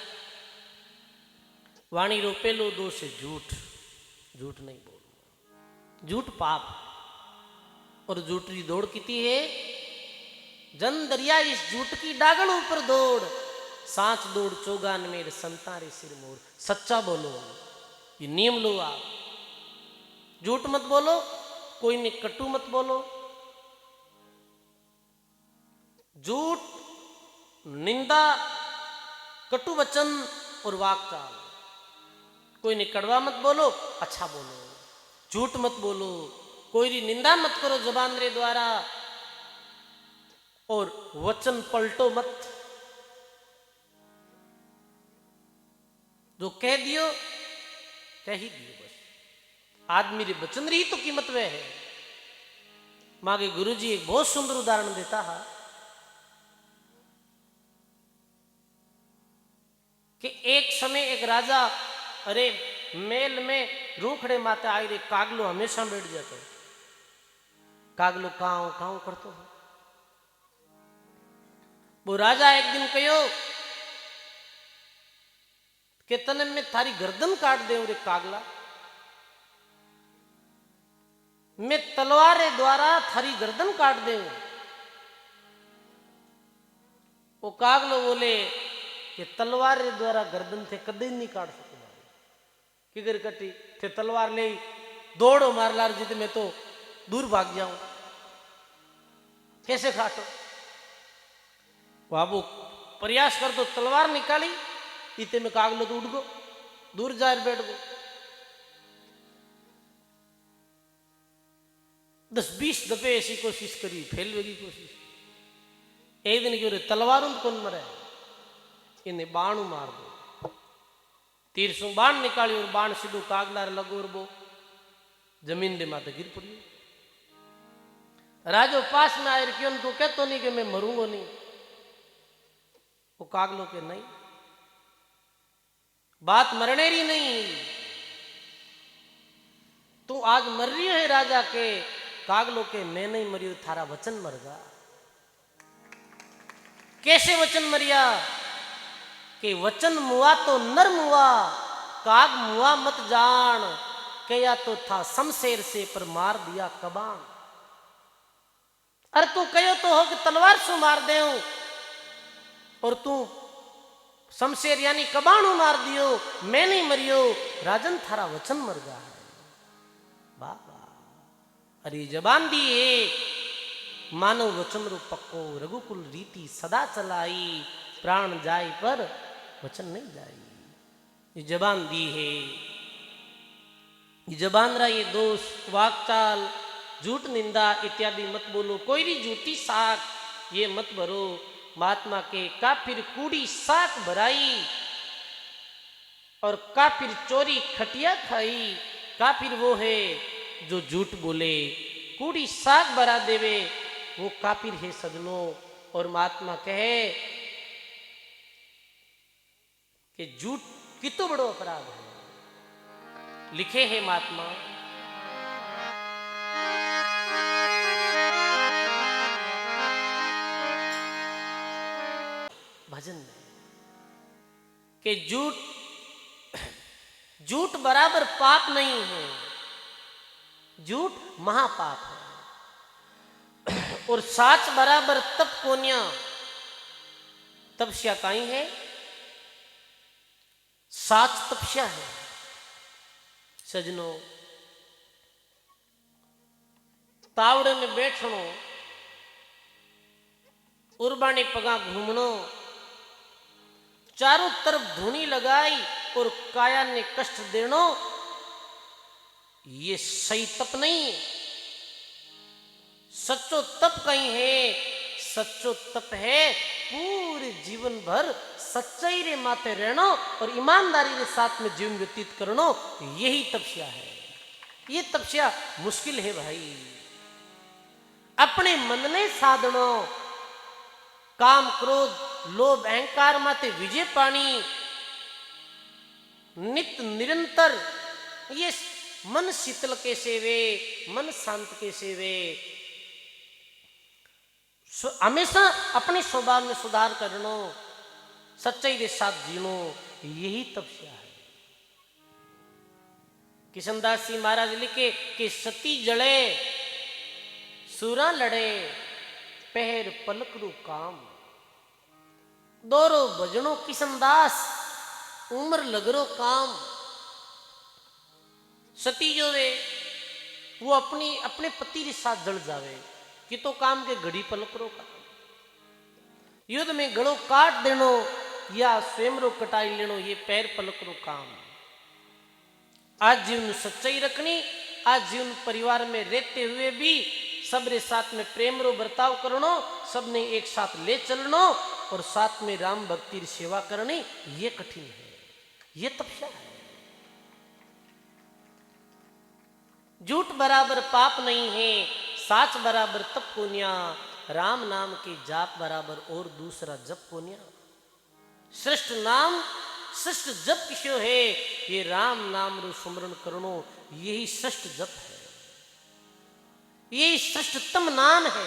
वाणी रो पहलो दोष है झूठ, झूठ नहीं बोलना, झूठ पाप। और झूठ की दौड़ कितनी है, जन दरिया इस झूठ की डागल ऊपर दौड़, सांच दौड़ चौगान मेरे संतारे सिर मोड़। सच्चा बोलो, ये नियम लो आप, झूठ मत बोलो, कोई ने कटु मत बोलो। झूठ निंदा, कटु वचन और वाकचाल। कोई ने कड़वा मत बोलो, अच्छा बोलो, झूठ मत बोलो, कोई री निंदा मत करो जबान रे द्वारा, और वचन पलटो मत। जो कह दियो कह ही दियो बस। आदमी रे वचन री तो कीमत वे है। मागे गुरुजी एक बहुत सुंदर उदाहरण देता है कि एक समय एक राजा, अरे मेल में रूखड़े माते आई रे कागलो हमेशा बैठ जाते। कागलो काऊ काऊ करतो है। वो राजा एक दिन कहो कि तने मैं थारी गर्दन काट दे रे कागला, मैं तलवार द्वारा थारी गर्दन काट दे। वो कागलो बोले कि तलवार द्वारा गर्दन थे कदे नहीं काट सकूंगा। किगर कटी थे तलवार ले दौड़ो मार लार जीत में तो दूर भाग जाऊं, कैसे काटो। बाबू प्रयास कर तो तलवार निकाली, इतने में कागलो तो उड़ गो, दूर जाकर बैठ गो। 10-20 दफे ऐसी कोशिश करी, फेल वेगी कोशिश। एक दिन क्यों रे तलवारों कौन मरे, इन्हें बाण मार दो। तीर सु बाण निकाली और बाण सीधो कागलार लगो और वो जमीन दे माते गिर पड़ी। राजो पास में आए क्यों तो कहतो नहीं कि मैं मरूंगा नहीं। वो कागलो के नहीं, बात मरने री नहीं, तू आज मर रही है राजा के। कागलो के मैं नहीं मरियो, थारा वचन मरगा। कैसे वचन मरिया कि वचन मुआ तो नर मुआ, काग मुआ मत जान, कया तो था शमशेर से पर मार दिया कबान। अरे तू कहो तो हो कि तलवार से मार दे, और तू शमशेर यानी कबाणू मार दियो, मैं नहीं मरियो, राजन थारा वचन मर गया है। बाबा अरे जबान दी एक मानव वचन रो पक्को, रघुकुल रीति सदा चलाई, प्राण जाए पर वचन नहीं जाई। ये जबान दी है, ये जबान रा ये दोष, वाकचाल, झूठ निंदा इत्यादि मत बोलो। कोई भी झूठी साख ये मत भरो। महात्मा के काफिर कूड़ी साख भराई और काफिर चोरी खटिया खाई। काफिर वो है जो झूठ बोले, कूड़ी साख भरा देवे, वो काफिर है सजनों। और महात्मा कहे कि झूठ कितो बड़ो अपराध है। लिखे हैं महात्मा, भजन में कि झूठ बराबर पाप नहीं है, झूठ महापाप है। और साच बराबर तप कोन्या, तपस्या काई है, साच तपस्या है। सजनों तावड़े में बैठनो, उर्बानी पगा घूमनो, चारों तरफ धुनी लगाई और काया ने कष्ट देनो, ये सही तप नहीं है। सच्चो तप कहीं है, सच्चो तप है पूरे जीवन भर सच्चाई रे माते रहनो और ईमानदारी के साथ में जीवन व्यतीत करनो। यही तपस्या है। ये तपस्या मुश्किल है भाई। अपने मन ने साधनो, काम क्रोध लोभ अहंकार माते विजय पानी, नित्य निरंतर ये मन शीतल के सेवे, मन शांत के सेवे, हमेशा अपने स्वभाव में सुधार करनो, सच्चाई के साथ जीनो, यही तपस्या है। किशनदास जी महाराज लिखे कि सती जड़े सूरा लड़े, पहर पलक रू काम, दोरो भजनो किशनदास उम्र लगरो काम। सती जो वे वो अपने पति के साथ जड़ जावे कि तो काम के घड़ी पलक रो काम। युद्ध में गड़ो काट देनो या स्वयं रो कटाई लेनो, ये पैर पलक रो काम। आज जीवन सच्चाई रखनी, आज जीवन परिवार में रहते हुए भी सबरे साथ में प्रेम रो बर्ताव करनो, सबने एक साथ ले चलनो और साथ में राम भक्ति सेवा करनी, ये कठिन है, ये तपस्या है। झूठ बराबर पाप नहीं है, साच बराबर तप पुण्या, राम नाम के जाप बराबर और दूसरा जप पुण्या। श्रेष्ठ नाम श्रेष्ठ जप किसो है, ये राम नाम रो सुमरण करनो, यही श्रेष्ठ जप है, यही श्रेष्ठतम नाम है।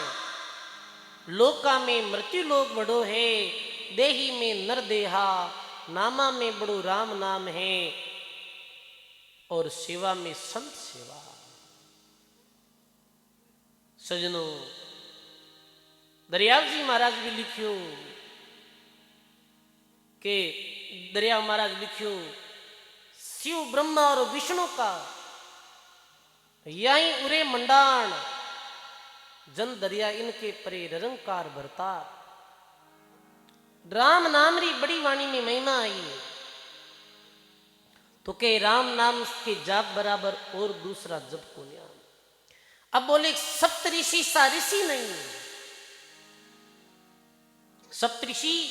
लोका में मृत्यु लोक बड़ो है, देही में नर देहा, नामा में बड़ो राम नाम है, और सेवा में संत सेवा। सजनों, दरियाव जी महाराज भी लिखियो कि दरियाव महाराज लिखियो, शिव ब्रह्मा और विष्णु का यही उरे मंडाण, जन दरिया इनके परे निरंकार भरता। राम नाम री बड़ी वाणी में महिमा आई तो के राम नाम के जाप बराबर और दूसरा जप पुण्य। अब बोले सप्तऋषि सा ऋषि नहीं, सप्तऋषि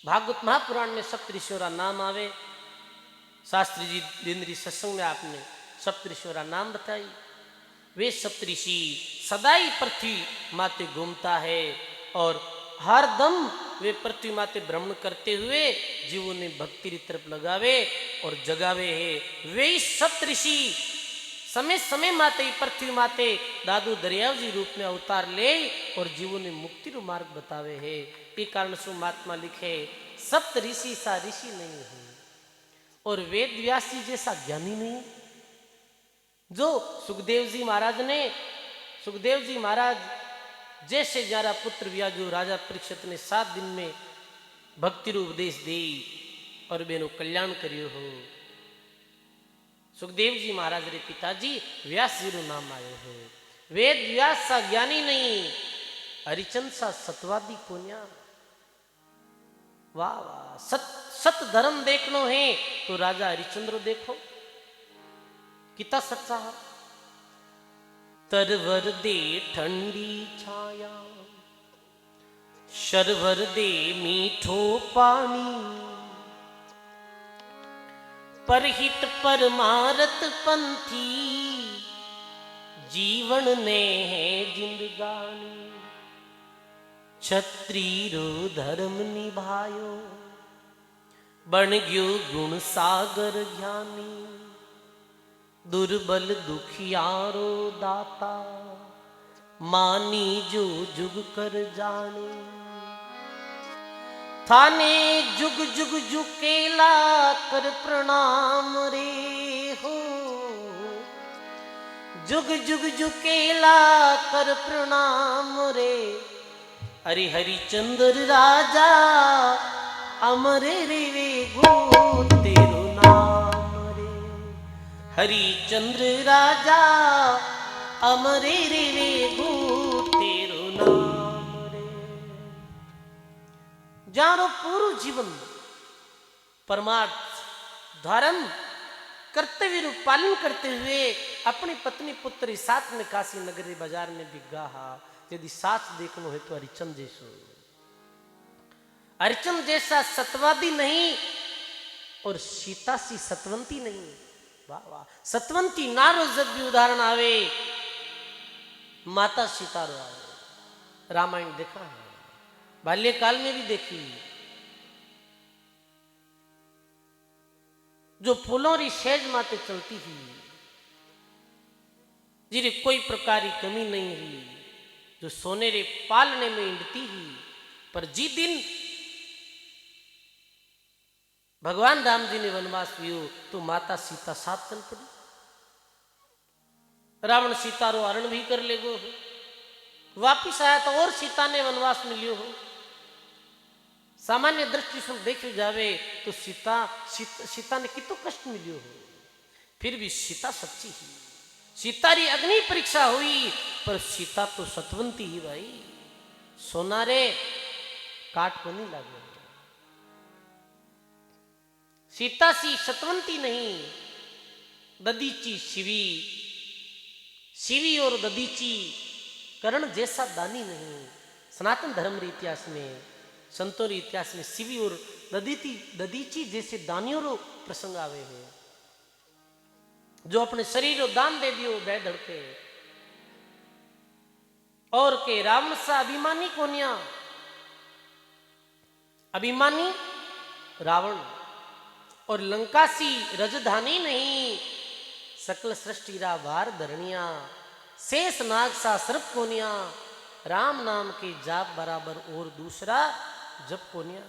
भागवत महापुराण में सप्तऋषियों का नाम आवे। शास्त्री जी दिनरी सत्संग में आपने सप्तऋषियों का नाम बताई। वे सप्तऋषि सदाई पृथ्वी माते घूमता है और हर दम वे पृथ्वी माते भ्रमण करते हुए जीवों ने भक्ति की तरफ लगावे और जगावे है। वे सप्तऋषि समय समय माते पृथ्वी माते दादू दरियाव जी रूप में अवतार ले और जीवों ने मुक्ति रो मार्ग बतावे है। ये कारण सु महात्मा लिखे सप्त ऋषि सा ऋषि नहीं है और वेद व्यास जी जैसा ज्ञानी नहीं। जो सुखदेव जी महाराज जैसे जारा पुत्र व्याजो राजा परीक्षित ने 7 दिन में भक्ति रो उपदेश दी और बेनो कल्याण करियो हो। सुखदेव जी महाराज रे पिताजी व्यास जी रो नाम आयो है। वेद व्यास सा ज्ञानी नहीं, हरिचंद सा सतवादी पुण्या। वाह वाह, सत धर्म देखनो है तो राजा हरिचंद्र देखो, कितना सच्चा है। तरवर दे ठंडी छाया, शरवर दे मीठो पानी, परहित परमारत पंथी, जीवन ने है जिंदगानी। छत्री रो धर्म निभायो, बन गयो गुण सागर ज्ञानी। दुर्बल दुखियारो दाता, मानी जो जुग कर जाने। थाने जुग जुग झुकेला कर प्रणाम रे हो, जुग जुग झुकेला कर प्रणाम रे। हरि हरिचंद्र राजा अमर रे वे गो तेरो नाम रे। हरिचंद्र राजा अमर रे वे गो तेरो नाम रे। जानो पूरा जीवन परमार्थ धर्म कर्तव्य रू पालन करते हुए अपनी पत्नी पुत्र साथ में काशी नगरी बाजार में बिगा हा। यदि सास देखनो है तो हरिचंद जैसो, हरिचंद जैसा सतवादी नहीं और सीता सी सतवंती नहीं। वाह वाह, सतवंती नारो जब भी उदाहरण आवे माता सीता रो आवे। रामायण देखा है, बाल्यकाल में भी देखी। जो फूलों री सेज माते चलती ही, जिरे कोई प्रकार की कमी नहीं हुई, जो सोने रे पालने में इंडती ही। पर जी दिन भगवान राम जी ने वनवास लियो तो माता सीता साथ चल पड़ी। रावण सीता रो हरण भी कर ले गो, वापिस आया तो और सीता ने वनवास में लियो हो। सामान्य दृष्टि से देखो जावे तो सीता ने कितो कष्ट मिलियो हो, फिर भी सीता सच्ची ही। सीता री अग्नि परीक्षा हुई पर सीता तो सतवंती ही भाई। सोना रे काट को नहीं लगे। सीता सी सतवंती नहीं, ददीची शिवी, शिवी और ददीची करण जैसा दानी नहीं। सनातन धर्म रे इतिहास में, संतों रे इतिहास में शिवी और ददीची जैसे दानियों रो प्रसंग आवे है, जो अपने शरीर को दान दे दियो बह धड़के। और के रावण सा अभिमानी कोनिया, अभिमानी रावण और लंकासी रजधानी नहीं, सकल सृष्टि रा भार धरनिया। शेष नाग सा सर्प कोनिया, राम नाम के जाप बराबर और दूसरा जप कोनिया।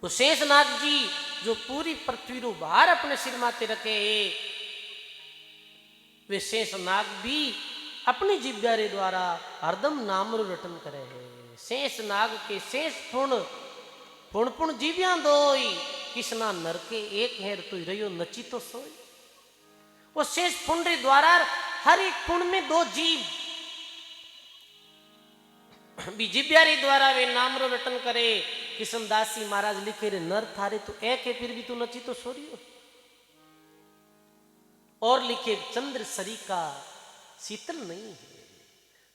वो शेष नाग जी जो पूरी पृथ्वी रो भार अपने सिर माते रखे है, वे शेष नाग भी अपनी जिब्या रे द्वारा हरदम नाम रो रटन करे है। शेष नाग के शेष पुण पुण पुण जीव्या दोई, किसना नर के एक हेर तो रहियो नची तो सोई। वो शेष पुण्य रे द्वारा हर एक पुण्य में दो जीव भी जिब्या रे द्वारा वे नाम रो रटन करे। किशनदासी महाराज लिखे रे नर थारे तो एक है फिर भी तू नची तो सोरियो। और लिखे चंद्र सरिका शीतल नहीं है,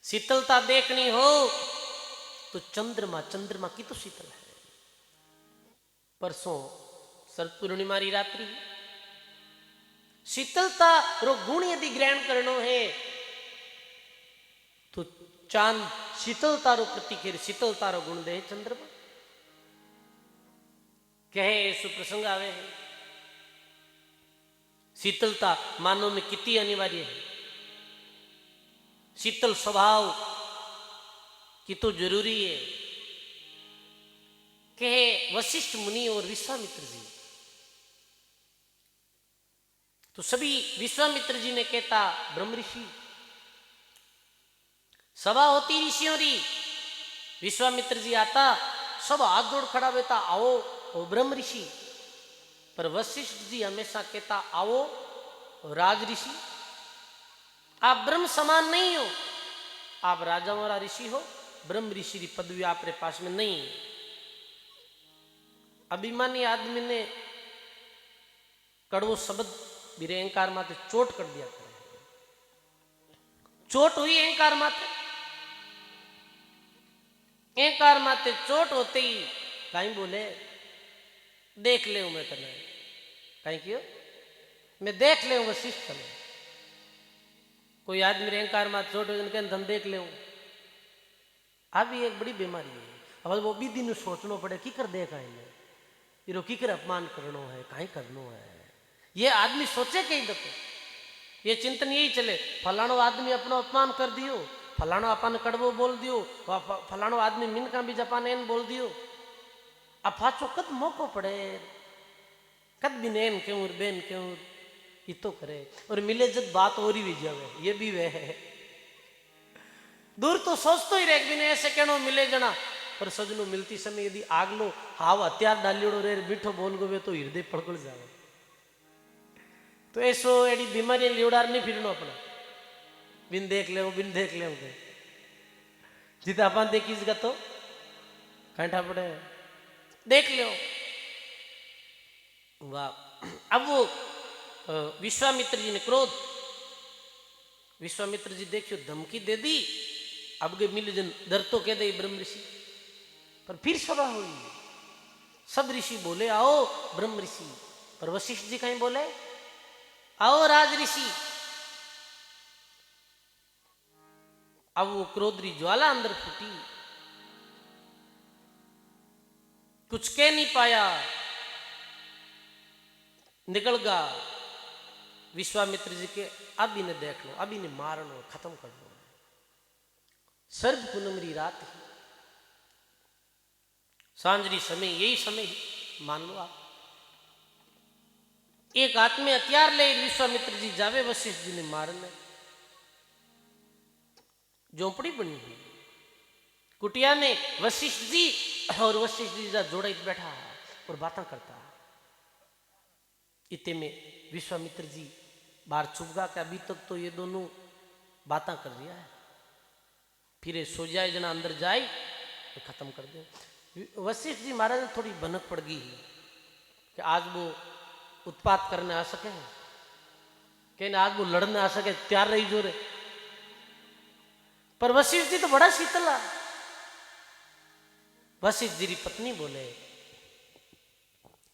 शीतलता देखनी हो तो चंद्रमा, चंद्रमा की तो शीतल है। परसों शरद पूर्णिमा री रात्रि, शीतलता रो गुण यदि ग्रहण करनो है तो चांद शीतलता रो प्रतीक है, शीतलता रो गुण दे चंद्रमा। कहे सुप्रसंग आवे है, शीतलता मानव में कितनी अनिवार्य है, शीतल स्वभाव की तो जरूरी है। कहे वशिष्ठ मुनि और विश्वामित्र जी, तो सभी विश्वामित्र जी ने कहता ब्रह्म ऋषि, सभा होती ऋषियों री, विश्वामित्र जी आता सब हाथ जोड़ खड़ा बेता आओ ओ ब्रह्म ऋषि। पर वशिष्ठ जी हमेशा कहता आओ राज ऋषि, आप ब्रह्म समान नहीं हो, आप राजाओं वाला ऋषि हो, ब्रह्म ऋषि की पदवी आपके पास में नहीं है। अभिमानी आदमी ने कड़वो शब्द मेरे अहंकार माते चोट कर दिया करे, चोट हुई अहंकार माते, अहंकार माते चोट होते ही कहीं बोले देख ले मैं तने, कहीं क्यों मैं देख ले वशिष्ठ तने। कोई आदमी अहंकार माते चोट हो धन देख ले, अभी एक बड़ी बीमारी है। अब वो भी दिन सोचना पड़े की कर देखा इन्हें, इरो की कर अपमान करनो है, कहीं करनो है। ये आदमी सोचे कहीं दफे, ये चिंतन यही चले फलाणो आदमी अपनो अपमान कर दियो, फलाणो अपन कड़वो बोल दियो, फलाणो आदमी मिनका भी जपान एन बोल दियो। अब पाचो कद मौको पड़े, कद भी नैन क्यों बेन क्यों ये तो करे, और मिले जब बात और ही भी जावे, ये भी वह है। दूर तो सोचतो ही रह बिना ऐसे कहनो मिले जना, पर सजनो मिलती समय यदि आग लो हाव हथियार डालियोड़ो रे मीठो बोल गवे तो हृदय पड़गड़ जावे। तो ऐसो एडी बीमारी लियोड़ार नहीं फिरनो अपना, बिन देख ले बिन देख ले जितना अपन देखीज गा तो कंठा पड़े देख लो। वाह। अब वो विश्वामित्र जी ने क्रोध, विश्वामित्र जी देखियो धमकी दे दी, अब गए मिले जन डर तो कह दे ब्रह्म ऋषि, पर फिर सभा हुई, सब ऋषि बोले आओ ब्रह्म ऋषि, पर वशिष्ठ जी कहीं बोले आओ राज ऋषि। अब वो क्रोध री ज्वाला अंदर फूटी, कुछ कह नहीं पाया, निकल गया। विश्वामित्र जी के अब इन्हें देख लो, अब इन्हें मार लो, खत्म कर लो। सर्द पूनम री रात ही, सांझरी समय, यही समय ही मान लो आप। एक हाथ में हथियार ले विश्वामित्र जी जावे वशिष्ठ जी ने मारने। झोंपड़ी बनी हुई, कुटिया में वशिष्ठ जी और वशिष्ठ जी जा जोड़ा बैठा और बातें करता। इतने में विश्वामित्र जी बाहर छुप गया कि अभी तक तो ये दोनों बातें कर रहा है, फिर सो जाए जना अंदर जाए ये खत्म कर दो। वशिष्ठ जी महाराज थोड़ी भनक पड़ गई कि आज वो उत्पात करने आ सके, कि आज वो लड़ने आ सके, तैयार रही जोरे। पर वशिष्ठ जी तो बड़ा शीतला। वशिष्ठ जी की पत्नी बोले,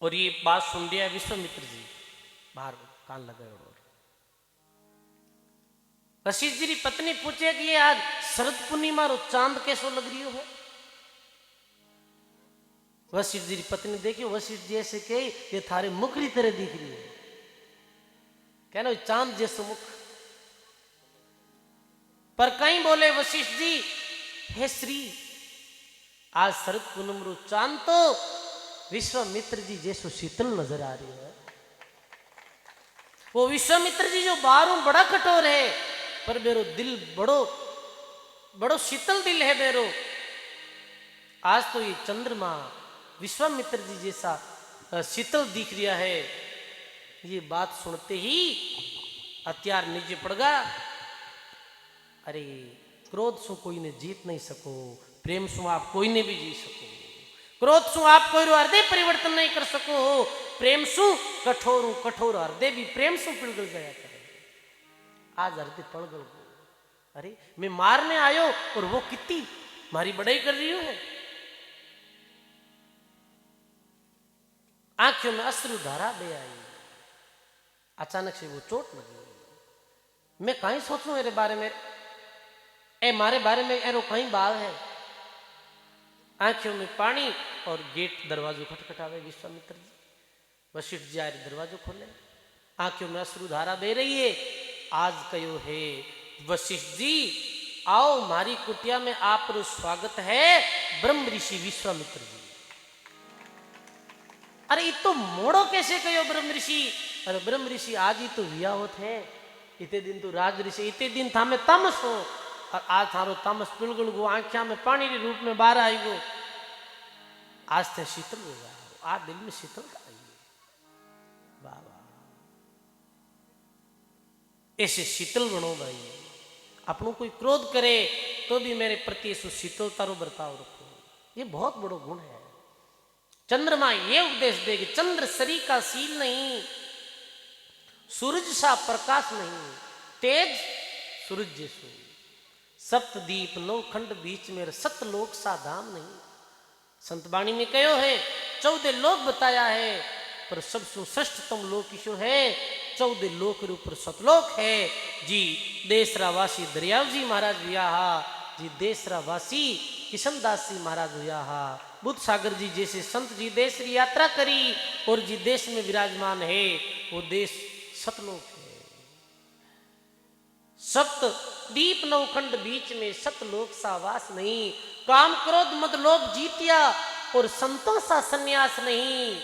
और ये बात सुन लिया विश्वामित्र जी बाहर कान लगे। और वशिष्ठ जी की पत्नी पूछे कि ये आज शरद पूर्णिमा रो चांद कैसो लग रही है। वशिष्ठ जी की पत्नी देखियो, वशिष्ठ जी ऐसे कहे, ये थारे मुख की तरह दिख रही है, कहना चांद जैसो मुख। पर कहीं बोले वशिष्ठ जी, हे श्री, आज शरद पूनम रो चांद तो विश्वामित्र जी जैसो शीतल नजर आ रही है। वो विश्वामित्र जी जो बाहरों बड़ा कठोर है, पर मेरो दिल बड़ो बड़ो शीतल दिल है मेरो। आज तो ये चंद्रमा विश्वामित्र जी जैसा शीतल दिख रहा है। ये बात सुनते ही हथियार नीचे पड़ गया। अरे क्रोध सु कोई ने जीत नहीं सको, प्रेम सु आप कोई ने भी जीत सको, क्रोध सु आप कोई हृदय परिवर्तन नहीं कर सको, प्रेम सु कठोर कठोर हृदय भी प्रेम सु पिघल गया करे। आज हृदय पड़गल। अरे मैं मारने आयो और वो कितनी मारी बड़ाई कर रही है। आंखों में अश्रु धारा बह आई। अचानक से वो चोट लगी। मैं कहीं सोचूं मेरे बारे में, ए मारे बारे में एरो कहीं बाल है। आंखों में पानी और गेट दरवाजो खटखटावे विश्वामित्र जी। वशिष्ठ जी आए दरवाजो खोले, आंखों में अश्रु धारा बह रही है। आज कयो है वशिष्ठ जी, आओ मारी कुटिया में आप रो स्वागत है, ब्रह्म ऋषि विश्वामित्र जी। अरे ये तो मोड़ो कैसे कहो ब्रह्म ऋषि। अरे ब्रह्म ऋषि आज ही तो विया होत है, इतने दिन तो राज ऋषि, इतने दिन था मैं तामस हो, और आज थारो तामस पिलगुल गो, आंखिया में पानी के रूप में बाहर आई गो। आज ते शीतल हो गया, आज दिल में शीतलता आई है। बाबा ऐसे शीतल बनो भाई। अपनों कोई क्रोध करे तो भी मेरे प्रति ऐसा शीतलता रो बर्ताव रखो, ये बहुत बड़ो गुण है। चंद्रमा ये उपदेश देगी, चंद्र सरी का सील नहीं, सूरज सा प्रकाश नहीं, तेज सूरज जैसो, सप्तदीप नौ खंड बीच में सतलोक सा धाम नहीं। संत वाणी में कहो है 14 लोक बताया है, पर सबसे श्रेष्ठतम लोक ईशो है, 14 लोक के ऊपर सतलोक है जी। देसरा वासी दरियाव जी महाराज वियाहा जी, देसरा वासी किशनदास जी महाराज वियाहा, बुद्ध सागर जी जैसे संत जी देश की यात्रा करी और जी देश में विराजमान है, वो देश सतलोक है। सप्त दीप नवखंड बीच में सतलोक सा वास नहीं, काम क्रोध मद लोभ जीतिया और संतों सा संन्यास नहीं।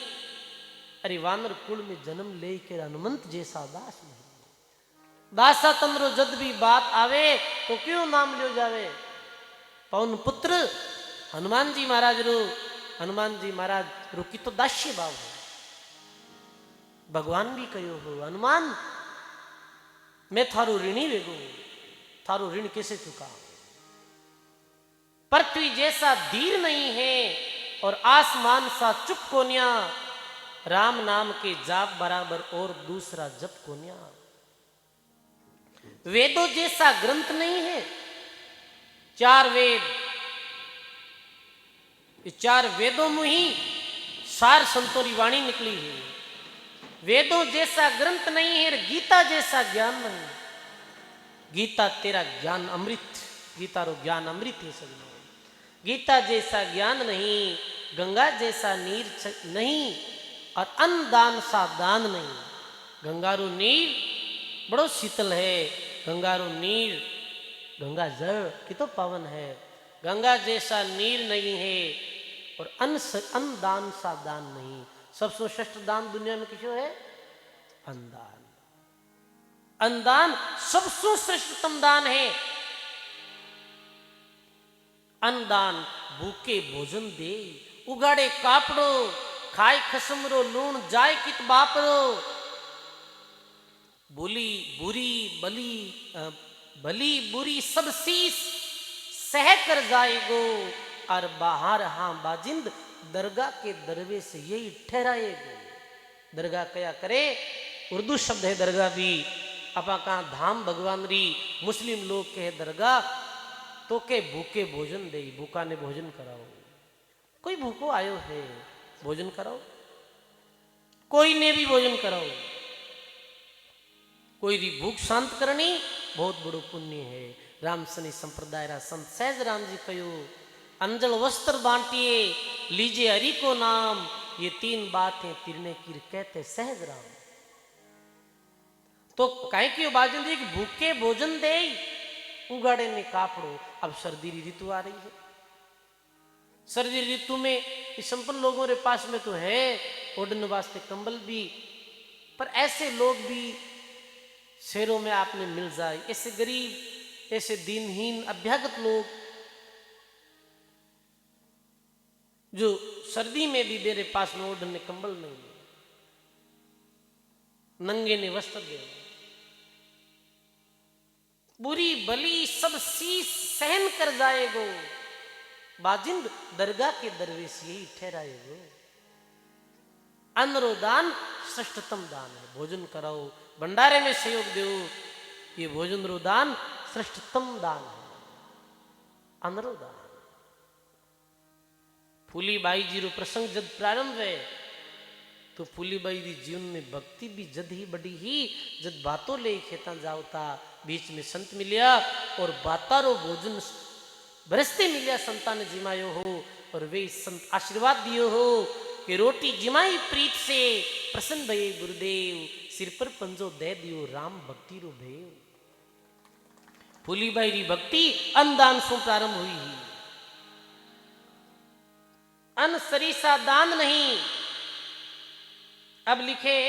अरे वानर कुल में जन्म ले के हनुमंत जैसा दास नहीं। दासा तंद्रो जद भी बात आवे तो क्यों नाम लियो जावे। पवन पुत्र हनुमान जी महाराज रो, हनुमान जी महाराज रो की तो दास्य भाव है। भगवान भी कहो हो, हनुमान मैं थारो ऋणी वेगो, थारो ऋण कैसे चुका। पृथ्वी जैसा धीर नहीं है और आसमान सा चुप कोन्या, राम नाम के जाप बराबर और दूसरा जप कोन्या। वेदों जैसा ग्रंथ नहीं है, 4 वेद, 4 वेदों में ही सार संतों की वाणी निकली है। वेदों जैसा ग्रंथ नहीं है, गीता जैसा ज्ञान नहीं। गीता तेरा ज्ञान अमृत, गीता रो ज्ञान अमृत है सब। गीता जैसा ज्ञान नहीं, गंगा जैसा नीर नहीं, और अन्नदान सा दान नहीं। गंगारू नीर बड़ो शीतल है, गंगारू नीर गंगा जल की तो पावन है, गंगा जैसा नीर नहीं है, और अन्नदान सा दान नहीं। सबसे श्रेष्ठ दान दुनिया में किसो है? अन्नदान। अन्नदान सबसे श्रेष्ठतम दान है। अन्नदान भूखे भोजन दे, उगाड़े कापड़ो, खाए खसमरो लूण जाय कित बापरो। बुली बुरी बली भली बुरी सब शीस सह कर जाएगो, और बाहर हाँ बाजिंद दरगाह के दरवेश यही ठहराएगो। दरगाह कया करे, उर्दू शब्द है दरगाह भी, अपा कहा धाम भगवान री, मुस्लिम लोग कहे दरगाह, तो के भूखे भोजन दे, भूखा ने भोजन कराओ। कोई भूखो आयो है भोजन कराओ, कोई ने भी भोजन कराओ। कोई री भूख शांत करनी बहुत बड़ो पुण्य है। राम सनी संप्रदाय रा संत सहज राम जी कहो, अंजल वस्त्र बांटिए लीजिए हरि को नाम, ये तीन बातें तिरने की कहते सहज राम। तो कहीं की बात है कि भूखे भोजन दे, उगाड़े ने कापड़ो। अब सर्दी ऋतु आ रही है, सर्दी ऋतु में इस संपन्न लोगों के पास में तो है ओढ़ने वास्ते कंबल भी, पर ऐसे लोग भी शहरों में आपने मिल जाए, ऐसे गरीब, ऐसे दीनहीन अभ्यागत लोग जो सर्दी में भी मेरे पास में ओढ़ने कंबल नहीं है, नंगे ने वस्त्र दे, बुरी बली सब शीश सहन कर जाएगो, बाजिंद दरगाह के दरवेश यही ठहराएगो। अन्न दान श्रेष्ठतम दान है, भोजन कराओ, भंडारे में सहयोग दो, ये भोजन रो दान श्रेष्ठतम दान है, अन्न दान। फूलीबाई जी रो प्रसंग जब प्रारंभ है तो फूलीबाई जी जीवन में भक्ति भी जद ही बड़ी ही, जब बातों ले खेता जाओता, बीच में संत मिलिया और बातारो भोजन बरसते मिलिया, संता ने जिमायो हो और वे संत आशीर्वाद दियो हो कि रोटी जिमाई प्रीत से, प्रसन्न भये गुरुदेव, सिर पर पंजो दे दियो राम भक्ति रो भेव। फूलीबाई री भक्ति अन्नदान से प्रारंभ हुई ही, अन्न सरीसा दान नहीं। अब लिखे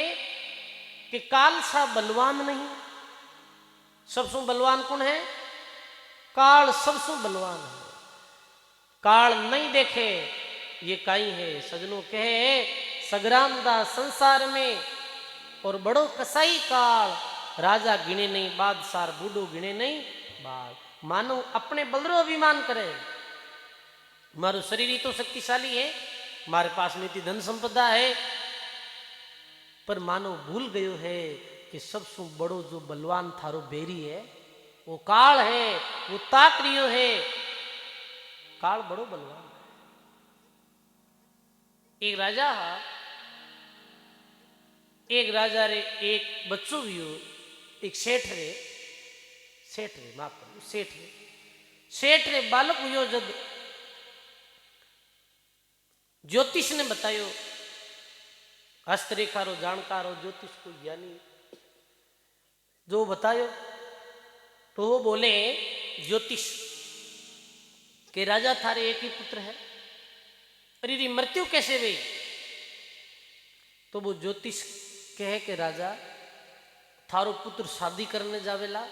कि काल सा बलवान नहीं, सबसे बलवान कौन है? काल सबसे बलवान है। काल नहीं देखे ये काई है, सजनों कहे सग्राम दा संसार में और बड़ो कसाई काल, राजा गिने नहीं बादशाह, बूढ़ो गिने नहीं बाल। मानो अपने बलरो अभिमान करे, मारो शरीर ही तो शक्तिशाली है, हमारे पास में इतनी धन संपदा है, पर मानो भूल गयो है कि सबसे बड़ो जो बलवान थारो बेरी है वो काल है, वो ताक रियो है, काल बड़ो बलवान है। एक राजा रे एक बच्चों भी हो, एक सेठ रे माफ करो, सेठ रे बालक हुयो, जब ज्योतिष ने बतायो, हस्तरेखा रो जानकार हो, ज्योतिष को ज्ञानी जो बतायो, तो वो बोले ज्योतिष के राजा थारे एक ही पुत्र है, अरे री मृत्यु कैसे हुई? तो वो ज्योतिष कहे कि राजा थारो पुत्र शादी करने जावेला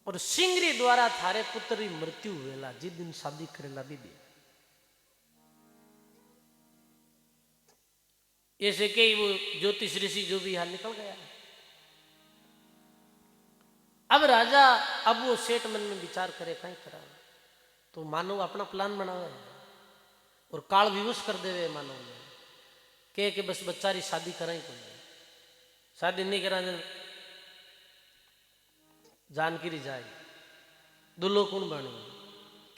और सिंगरी द्वारा थारे पुत्र की मृत्यु हुएला, जिस दिन शादी करेला दीदी। ऐसे कई वो ज्योतिष ऋषि जो भी यहाँ निकल गया। अब राजा, अब वो सेठ मन में विचार करे कहीं करा, तो मानव अपना प्लान बनावे और काल विवश कर देवे मानव ने, कहे कि बस बच्चा री शादी कराई को, शादी नहीं करा जानकारी जाए, दुल्लो कौन बने,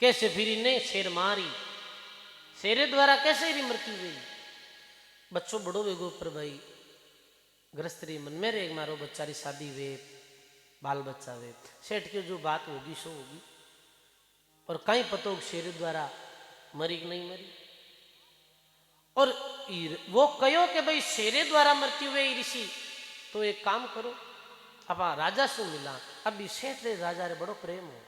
कैसे फिरी ने शेर मारी, शेरे द्वारा कैसे री मृत्यु हुई। बच्चों बड़ो वेगो पर भाई ग्रस्त री मन में रे मारो बच्चा री शादी वे, बाल बच्चा वे, सेठ की जो बात होगी सो होगी, और कहीं पतो शेर द्वारा मरी कि नहीं मरी। और वो कहो कि भाई शेरे द्वारा मृत्यु हुए ऋषि, तो एक काम करो, अब राजा से मिला। अब सेठ रे राजा रे बड़ो प्रेम हो,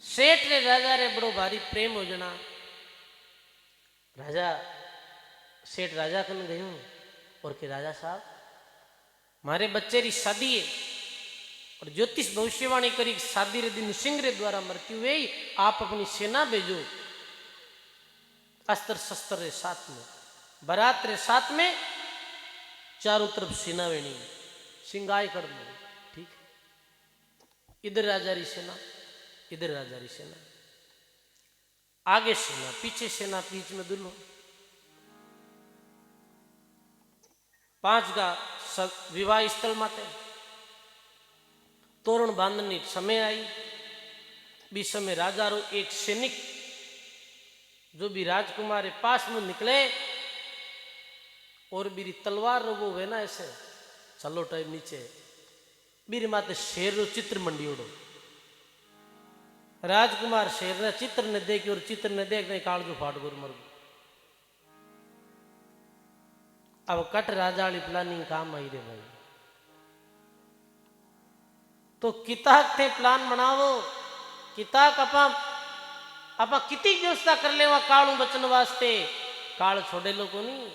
सेठ रे राजा रे बड़ो भारी प्रेम हो जना। राजा सेठ राजा कन गयो और के राजा साहब मारे बच्चे री शादी है और ज्योतिष भविष्यवाणी करी शादी रे दिन सिंह रे द्वारा मृत्यु हुई, आप अपनी सेना भेजो अस्त्र शस्त्र रे साथ में, बारात रे साथ में, चारों तरफ सेना वेणी सिंगाई कर दो, ठीक है। इधर राजा री सेना, इधर राजा री सेना, आगे सेना, पीछे सेना, बीच में दुल्हो। 5 का विवाह स्थल माते तोरण बांधनी समय आई। बी समय राजा रो एक सैनिक जो भी राजकुमार पास में निकले और बीरी तलवार रो वो है ना ऐसे चलो टाइम नीचे बीरी माते शेर रो चित्र मंडियोड़ो। राजकुमार शेर ने चित्र ने देखी और चित्र ने देख नहीं काल जो फाट गुर मर गो। अब कट राजा वाली प्लानिंग काम आई रे भाई। तो किताक थे प्लान बनावो, किताक अपा किती व्यवस्था कर ले वहां कालू बचन वास्ते। काल छोड़े लो को नहीं,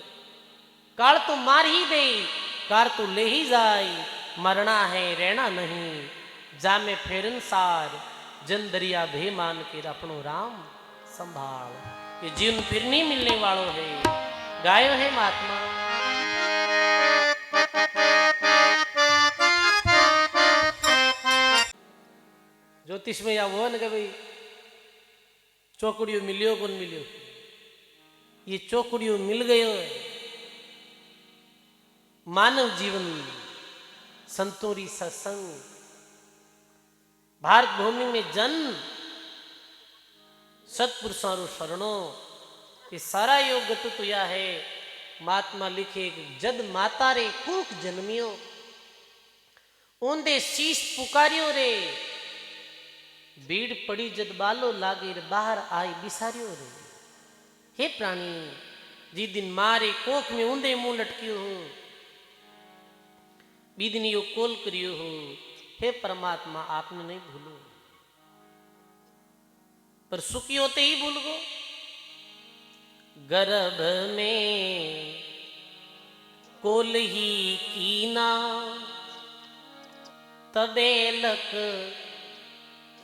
काल तो मार ही दे, कार तो ले ही जाए, मरना है रहना नहीं, जामे फेरन सार जन दरिया भे मान के अपनो राम संभाल। ये जीवन फिर नहीं मिलने वालों है, गायो है महात्मा। ज्योतिष में या वो न कि भाई चौकड़ियों मिलियो कौन मिलियो, ये चौकड़ियों मिल गयो है। मानव जीवन संतोरी सत्संग भारत भूमि में जन्म सत्पुरुषों शरणों ये सारा योग तो या है। महात्मा लिखे जद माता रे कूक जन्मियो ओंदे शीश पुकारियो रे, भीड़ पड़ी जद बालो लागे बाहर आई बिसारियो रे। हे प्राणी जी दिन मारे कोख में ऊंधे मुंह लटकियो हो, बीदनी यो कोल करियो हो। हे परमात्मा आपने नहीं भूलो, पर सुखी होते ही भूल गो। गर्भ में कोल ही कीना तबेलक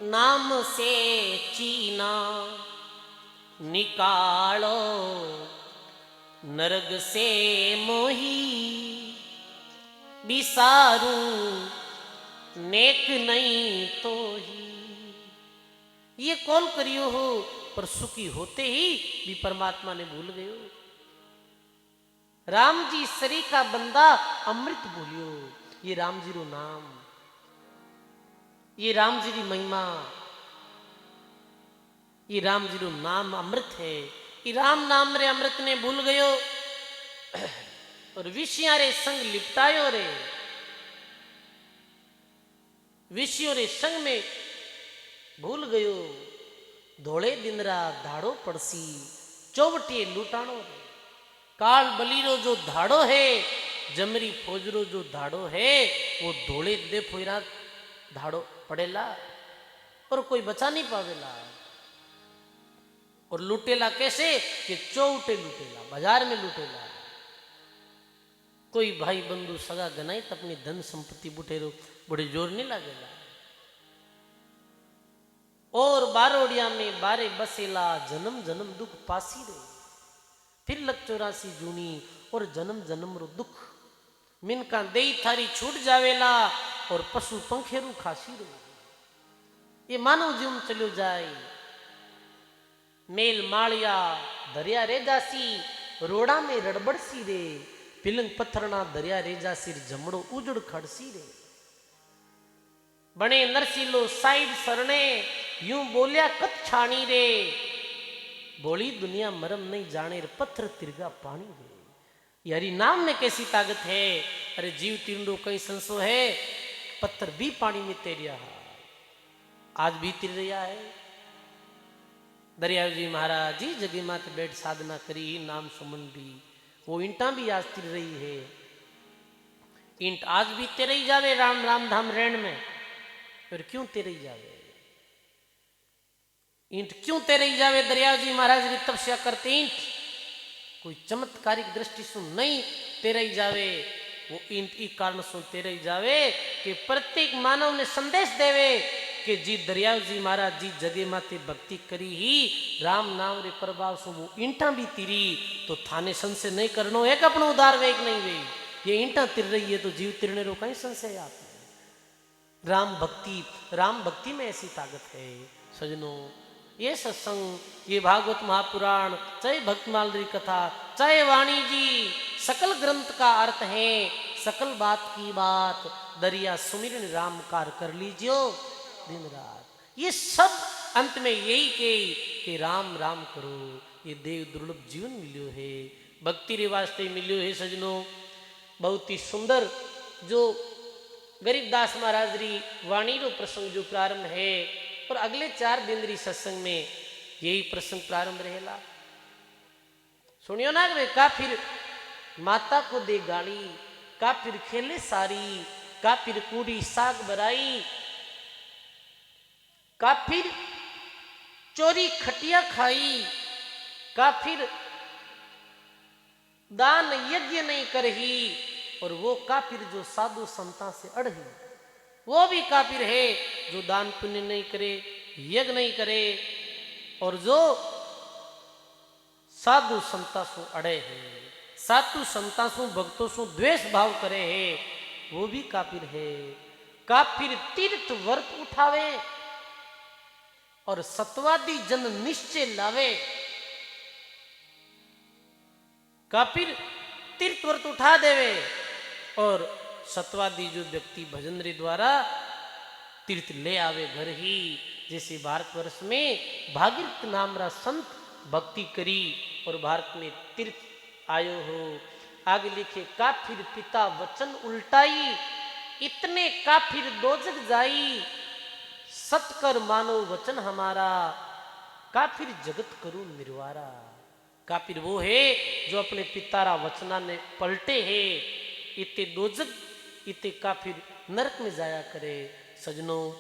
नाम से चीना, निकालो नरग से मोही, बिसारू नेक नहीं तो ही। ये कॉल करियो हो पर सुखी होते ही भी परमात्मा ने भूल गयो। राम जी सरी का बंदा अमृत भूलियो, ये राम जी रो नाम, ये राम जी की महिमा, ये राम जी रो नाम अमृत है। ये राम नाम रे अमृत ने भूल गयो और विषया रे संग लिपटायो रे, विषयों रे संग में भूल गयो। धोले दिन रात धाड़ो पड़सी चौबटिए लूटाणो रे। काल बलीरो जो धाड़ो है, जमरी फौजरो जो धाड़ो है, वो धोले दे फोरा धाड़ो पड़ेला और कोई बचा नहीं पावेला। और लूटेला कैसे कि चौटे लूटेला, बाजार में लूटेला। कोई भाई बंधु सगा गनाई तो अपनी धन संपत्ति बुटेरो बड़े जोर नहीं लागेला। और बारोड़िया में बारे बसेला जन्म जन्म दुख पासी रे। फिर लग 84 जूनी और जन्म जन्म रो दुख मिनका देई थारी छूट जावेला और पशु पंखेरू खासी रे। ये मानव जीवन चलो जाए। मेल मालिया दरिया रेजासी रोड़ा में रड़बड़सी रे। पिलंग पत्थरना दरिया रेजासी जमड़ो उजड़ खड़सी रे। बने नरसीलो साइड सरने यूं बोलिया कत छाणी रे। बोली दुनिया मरम नहीं जाने रे, पत्थर तिरगा पानी रे। यारी नाम में कैसी ताकत है। अरे जीव तिरंडो कई संसो है, पत्थर भी पानी में तैरिया है, आज भी तिर रहा है। दरियाव जी महाराज जी जगी मात बैठ साधना करी, नाम सुमन भी, वो ईंटा भी आज तिर रही है। ईंट आज भी तेरे ही जावे राम राम धाम रेण में, फिर क्यों तेरे ही जावे ईंट, क्यों तेरे ही जावे। दरियाव जी महाराज की तपस्या करते ईंट कोई चमत्कारिक दृष्टि से नहीं तेरे ही जावे। वो ईंट ई कारण से तेरे ही जावे कि प्रत्येक मानव ने संदेश देवे कि जी दरियाव जी महाराज जी जगे माते भक्ति करी ही राम नाम रे प्रभाव से वो ईंटा भी तिरी। तो थाने संशय नहीं करनो एक अपनो उदार वेग नहीं वे। ये ईंटा तिर रही है तो जीव तिरने रो कहीं संशय आप राम भक्ति में ऐसी ताकत है सजनों। ये सत्संग, ये भागवत महापुराण, चाहे भक्तमाल री कथा, चाहे वाणी जी, सकल ग्रंथ का अर्थ है, सकल बात की बात, दरिया सुमिरन राम कार कर लीजियो दिन रात। ये सब अंत में यही कही कि राम राम करो। ये देव दुर्लभ जीवन मिलियो है, भक्ति रे वास्ते मिलियो है सजनों। बहुत ही सुंदर जो गरीबदास महाराज री वाणी रो प्रसंग जो प्रारंभ है, और अगले 4 दिन री सत्संग में यही प्रसंग प्रारंभ रहेला। सुनियो ना वे, का फिर माता को दे गाली, का फिर खेले सारी, का फिर कूड़ी साग बराई, का फिर चोरी खटिया खाई, का फिर दान यज्ञ नहीं करही, और वो काफिर जो साधु संता से अड़ही, वो भी काफिर है जो दान पुण्य नहीं करे, यज्ञ नहीं करे, और जो साधु संता सु अड़े है, साधु संता सु भक्तों सु द्वेष भाव करे है, वो भी काफिर है। काफिर तीर्थ व्रत उठावे और सत्वादी जन निश्चय लावे। काफिर तीर्थ व्रत उठा देवे और सत्वादी जो व्यक्ति भजन रे द्वारा तीर्थ ले आवे घर ही। जैसे भारतवर्ष में भागीरथ नाम रा संत भक्ति करी और भारत में तीर्थ आयो हो। आगे लिखे, काफिर पिता वचन उल्टाई, इतने काफिर दोजक जाई, सतकर मानो वचन हमारा, काफिर जगत करू निर्वारा। काफिर वो है जो अपने पितारा वचना ने पलटे है, इतने दोजक, इतने काफिर नरक में जाया करे। सजनों,